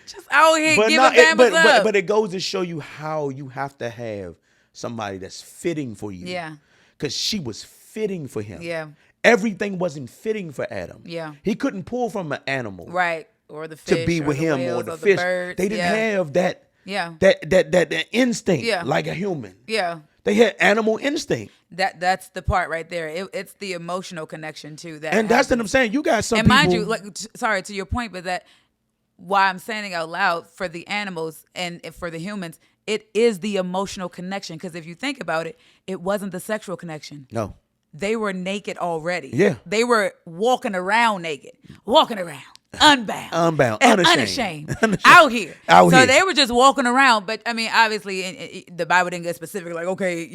Just out here giving Bama's up. But it goes to show you how you have to have somebody that's fitting for you. Yeah. Because she was fitting for him. Yeah. Everything wasn't fitting for Adam. Yeah. He couldn't pull from an animal. Right. Or the fish. To be with him or the fish. Birds. They didn't have that. Yeah. That instinct. Yeah. Like a human. Yeah. They had animal instinct. That's the part right there. It's the emotional connection too. And that's what I'm saying. You got some and people. mind you, like, sorry to your point, but that why I'm saying it out loud for the animals and for the humans, it is the emotional connection. Because if you think about it, it wasn't the sexual connection. No. They were naked already. Yeah. They were walking around naked, walking around. Unbound, unashamed, out here. So they were just walking around. But I mean, obviously, the Bible didn't get specific. Like, okay,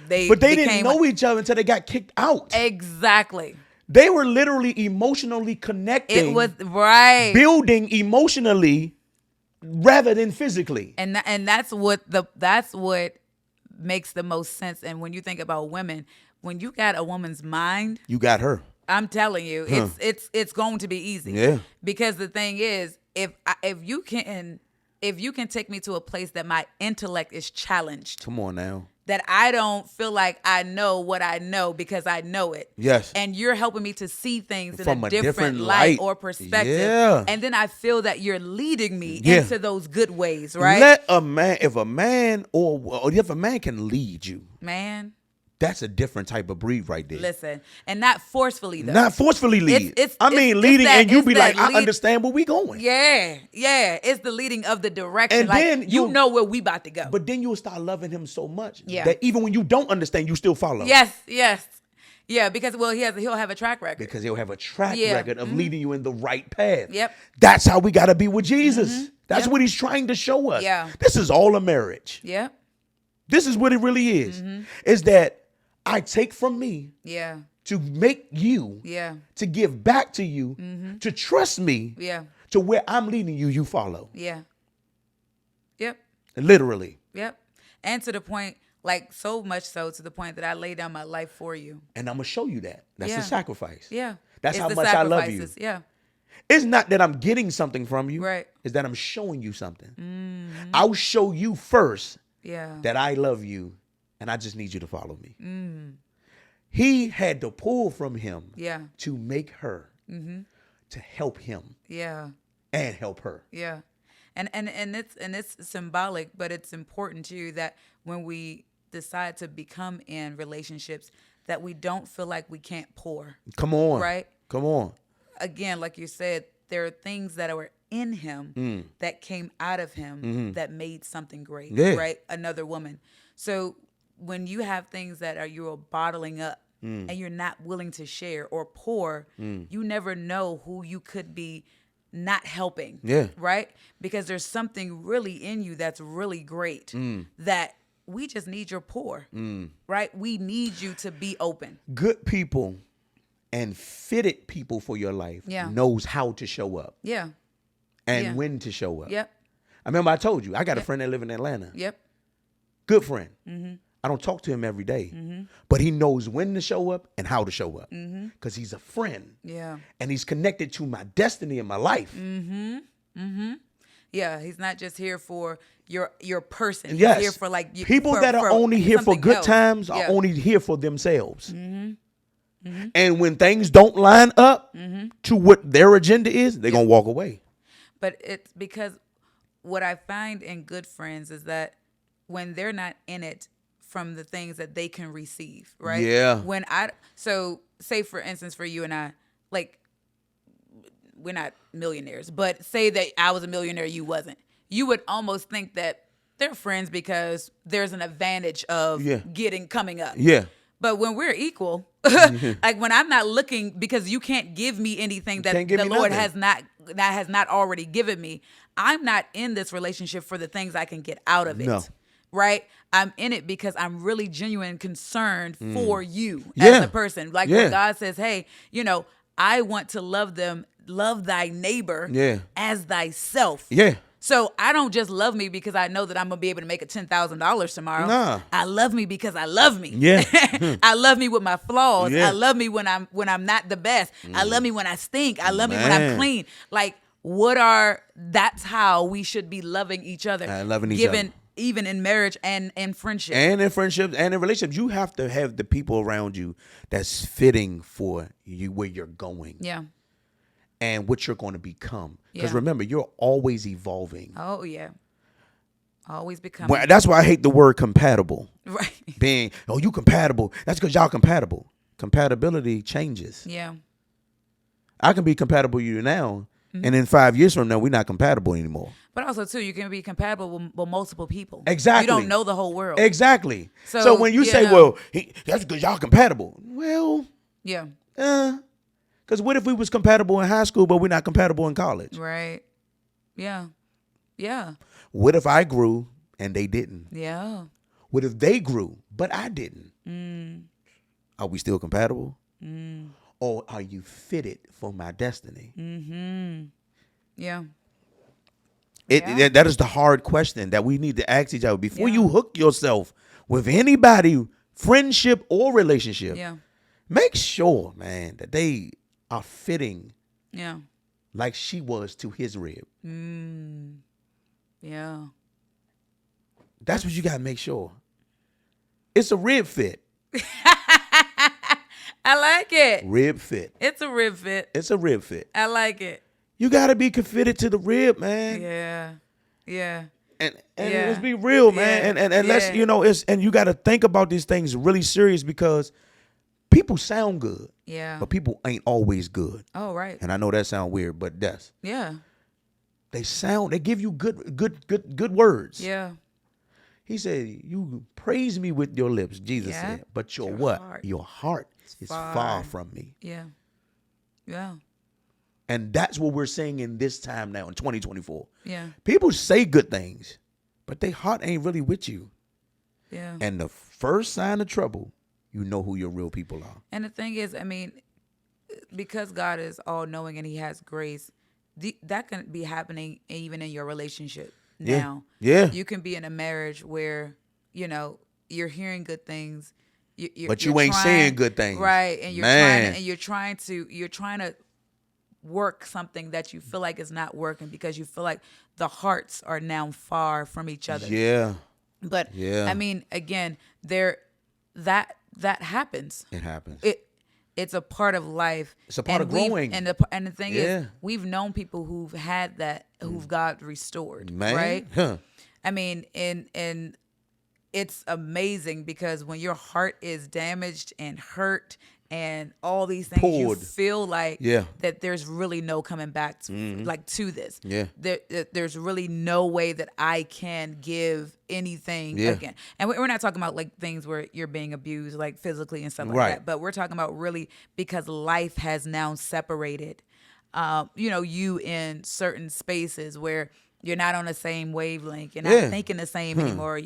they. But they didn't know each other until they got kicked out. Exactly. They were literally emotionally connecting. It was right. Building emotionally rather than physically. And that's what makes the most sense. And when you think about women, when you got a woman's mind, you got her. I'm telling you, it's going to be easy. Yeah. Because the thing is, if you can take me to a place that my intellect is challenged. Come on now. That I don't feel like I know what I know because I know it. Yes. And you're helping me to see things from in a different light or perspective. Yeah. And then I feel that you're leading me into those good ways, right? If a man can lead you. Man. That's a different type of breed right there. Listen, and not forcefully though. Not forcefully lead. It's leading and you be like, I understand where we going. Yeah. It's the leading of the direction. And like, then you know where we about to go. But then you'll start loving him so much that even when you don't understand, you still follow. Yes. Yeah, because he'll have a track record. Because he'll have a track record of leading you in the right path. Yep. That's how we got to be with Jesus. That's what he's trying to show us. Yeah. This is all a marriage. Yep. This is what it really is. Is that I take from me to make you, to give back to you, to trust me, to where I'm leading you, you follow. Yeah. Yep. Literally. Yep. And to the point, like so much so to the point that I lay down my life for you. And I'm going to show you that. That's a sacrifice. Yeah. That's how much I love you. Yeah. It's not that I'm getting something from you. Right. It's that I'm showing you something. I'll show you first that I love you. And I just need you to follow me. He had to pull from him to make her, to help him, and help her. Yeah, and it's symbolic, but it's important too that when we decide to become in relationships, that we don't feel like we can't pour. Come on, right? Come on. Again, like you said, there are things that were in him that came out of him that made something great. Right? Another woman. So when you have things that you're bottling up and you're not willing to share or pour, you never know who you could be not helping. Yeah. Right? Because there's something really in you that's really great that we just need your pour. Right? We need you to be open. Good people and fitted people for your life knows how to show up. Yeah. And when to show up. Yep. I remember I told you, I got a friend that live in Atlanta. Yep. Good friend. I don't talk to him every day, but he knows when to show up and how to show up because he's a friend. Yeah. And he's connected to my destiny in my life. Yeah. He's not just here for your person. Yes. He's here for like people that are only here for good times are only here for themselves. And when things don't line up to what their agenda is, they're going to walk away. But it's because what I find in good friends is that when they're not in it from the things that they can receive, right? Yeah. So say for instance, for you and I, like, we're not millionaires, but say that I was a millionaire, you wasn't. You would almost think that they're friends because there's an advantage of coming up. Yeah. But when we're equal, like when I'm not looking, because you can't give me anything that the Lord has not already given me. I'm not in this relationship for the things I can get out of it. No. Right? I'm in it because I'm really genuine and concerned for you as a person. Like when God says, hey, I want to love them love thy neighbor Yeah. as thyself. Yeah. So I don't just love me because I know that I'm going to be able to make a $10,000 tomorrow. Nah. I love me because I love me. Yeah. I love me with my flaws. Yeah. I love me when I'm not the best. I love me when I stink. I love me when I'm Man. clean. Like, that's how we should be loving each other. Loving each other. Even in marriage and in friendship. And in friendships and in relationships, you have to have the people around you that's fitting for you where you're going. Yeah. And what you're going to become. Because Yeah. remember, you're always evolving. Oh, yeah. Always becoming. Well, that's why I hate the word compatible. Right. Being, oh, you compatible. That's because y'all compatible. Compatibility changes. Yeah. I can be compatible with you now, and in 5 years from now, we're not compatible anymore. But also, too, you can be compatible with multiple people. Exactly. You don't know the whole world. Exactly. So, So, when you yeah, say, no. well, that's because y'all compatible. Well, Yeah. because what if we was compatible in high school, but we're not compatible in college? Right. Yeah. Yeah. What if I grew and they didn't? Yeah. What if they grew, but I didn't? Are we still compatible? Or are you fitted for my destiny? Yeah. That is the hard question that we need to ask each other before Yeah. you hook yourself with anybody, friendship or relationship. Yeah. Make sure, man, that they are fitting Yeah. like she was to his rib. Yeah. That's what you got to make sure. It's a rib fit. I like it. Rib fit. It's a rib fit. It's a rib fit. I like it. You got to be fitted to the rib, man. Yeah. Yeah. And Yeah. let's be real, man. Yeah. And let's, Yeah. and you got to think about these things really serious because people sound good, Yeah. but people ain't always good. Oh, right. And I know that sound weird, but Yeah. they give you good words. Yeah. He said, you praise me with your lips, Jesus Yeah. said, but your Your what? heart Your heart is far from me. Yeah. Yeah. And that's what we're seeing in this time now in 2024. Yeah. People say good things, but their heart ain't really with you. Yeah. And the first sign of trouble, you know who your real people are. And the thing is, I mean, because God is all knowing and he has grace, that can be happening even in your relationship now. Yeah. You can be in a marriage where, you're hearing good things. But you ain't saying good things. Right. And you're trying to work something that you feel like is not working because you feel like the hearts are now far from each other. Yeah. But Yeah. I mean, again, that happens. It happens. It's a part of life. It's a part of growing. And the thing is, we've known people who've had that, who've got restored, Man. right? Huh. I mean, and it's amazing because when your heart is damaged and hurt and all these things, you Poured. feel like Yeah. that there's really no coming back to this. Yeah. There's really no way that I can give anything again. And we're not talking about like things where you're being abused like physically and stuff like Right. that. But we're talking about really because life has now separated, you in certain spaces where you're not on the same wavelength. You're not thinking the same anymore.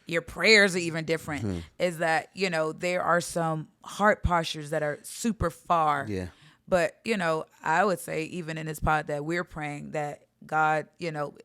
Your prayers are even different. Is that, there are some heart postures that are super far. Yeah. But, I would say even in this pod that we're praying that God,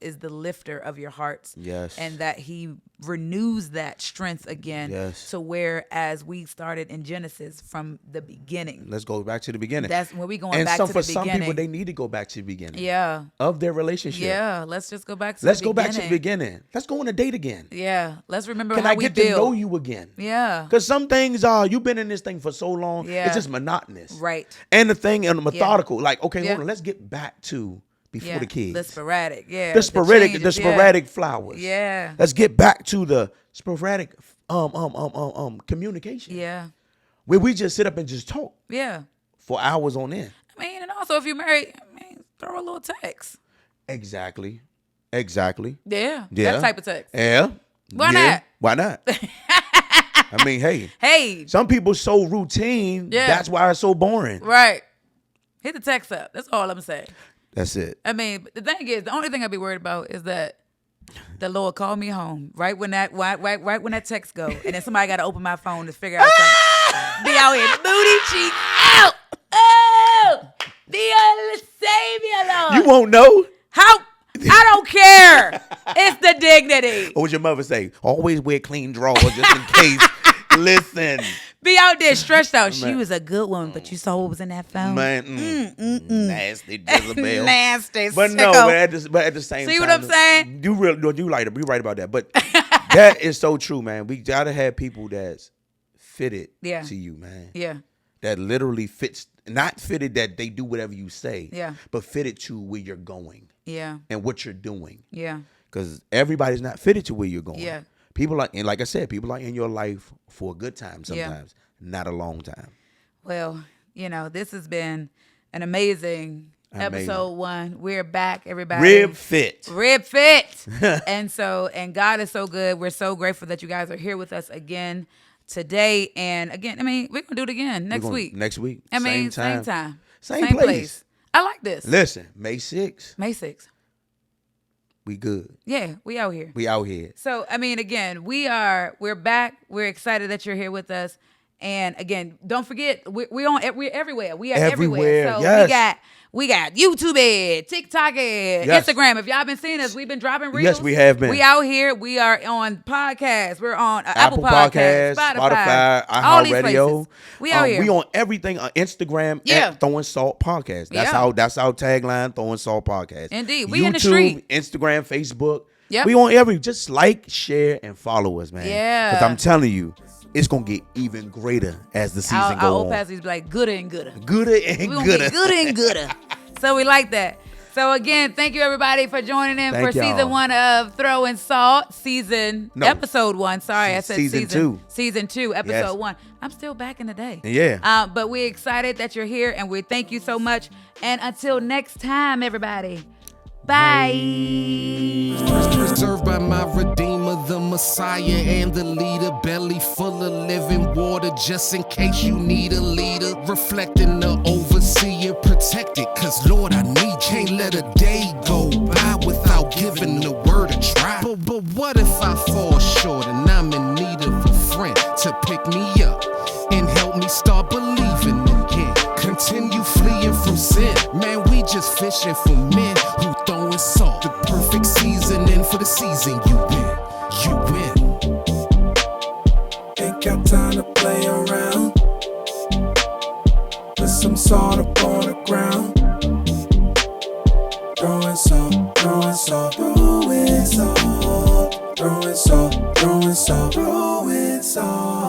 is the lifter of your hearts. Yes. And that he renews that strength again. Yes. To where as we started in Genesis from the beginning. Let's go back to the beginning. That's when we going and back to the beginning. for some people, they need to go back to the beginning. Yeah. Of their relationship. Yeah. Let's just go back to Let's the go beginning. back to the beginning. Let's go on a date again. Yeah. Let's remember Can how I we get build. to know you again? Yeah. Because some things are, you've been in this thing for so long, Yeah. it's just monotonous. Right. And the thing, and methodical, like, okay, Yeah. hold on, let's get back to before the kids. The sporadic. Yeah. The sporadic, changes, sporadic flowers. Yeah. Let's get back to the sporadic communication. Yeah. Where we just sit up and just talk Yeah. for hours on end. I mean, and also if you're married, throw a little text. Exactly. Yeah. Yeah. That type of text. Yeah. Why Yeah. not? Why not? I mean, hey. Hey. Some people so routine. Yeah. That's why it's so boring. Right. Hit the text up. That's all I'm saying. That's it. I mean, the thing is, the only thing I'd be worried about is that the Lord called me home right when that text go, and then somebody got to open my phone to figure out something. Be out here booty cheeks out. Oh, Dios Savior, Lord. You won't know. How? I don't care. It's the dignity. What would your mother say? Always wear clean drawers just in case. Listen. Be out there stretched out. She was a good woman, but you saw what was in that phone? Man, nasty Jezebel. Nasty. But sicko. no, but at the same time. See what I'm saying? You right about that. But that is so true, man. We gotta have people that's fitted to you, man. Yeah. That literally fits, not fitted that they do whatever you say, but fitted to where you're going. Yeah. And what you're doing. Yeah. Because everybody's not fitted to where you're going. Yeah. People are, and like I said, people are in your life for a good time sometimes, not a long time. Well, this has been an amazing episode 1. We're back, everybody. Rib fit. And God is so good. We're so grateful that you guys are here with us again today. And again, we're going to do it again next week. Next week. Same time. time. Same place. I like this. Listen, May 6th. May 6th. We good. Yeah, we out here. So, again, we're back. We're excited that you're here with us. And again, don't forget, we're everywhere. We are everywhere. So we got YouTube, TikTok, Instagram. If y'all been seeing us, we've been dropping reels. Yes, we have been. We out here. We are on podcasts. We're on Apple Podcasts, Spotify, all these iHeartRadio. places. We out here. We on everything on Instagram at Throwing Salt Podcast. That's our tagline, Throwing Salt Podcast. Indeed. We YouTube, in the street. Instagram, Facebook. Yep. We on just like, share, and follow us, man. Yeah. Because I'm telling you, it's going to get even greater as the season goes on. Our old pastors be like, gooder and gooder. Gooder and we gooder. Get gooder and gooder. So we like that. So again, thank you everybody for joining in for season 1 of Throwing Salt. Episode 1. Sorry, I said season 2. Season 2, episode 1. I'm still back in the day. Yeah. But we're excited that you're here and we thank you so much. And until next time, everybody. Bye. Preserved by my Redeemer, the Messiah and the leader. Belly full of living water, just in case you need a leader. Reflecting the overseer, protected, cause Lord, I need you. Can't let a day go by without giving the word a try. But what if I fall short and I'm in need of a friend to pick me up and help me start believing again? Continue fleeing from sin. Man, we just fishing for men who throwing salt. The perfect seasoning for the season. You win. Ain't got time to play around. Put some salt up on the ground. Throwing salt, throwing salt, throwing salt, throwing salt, throwing salt, throwing salt.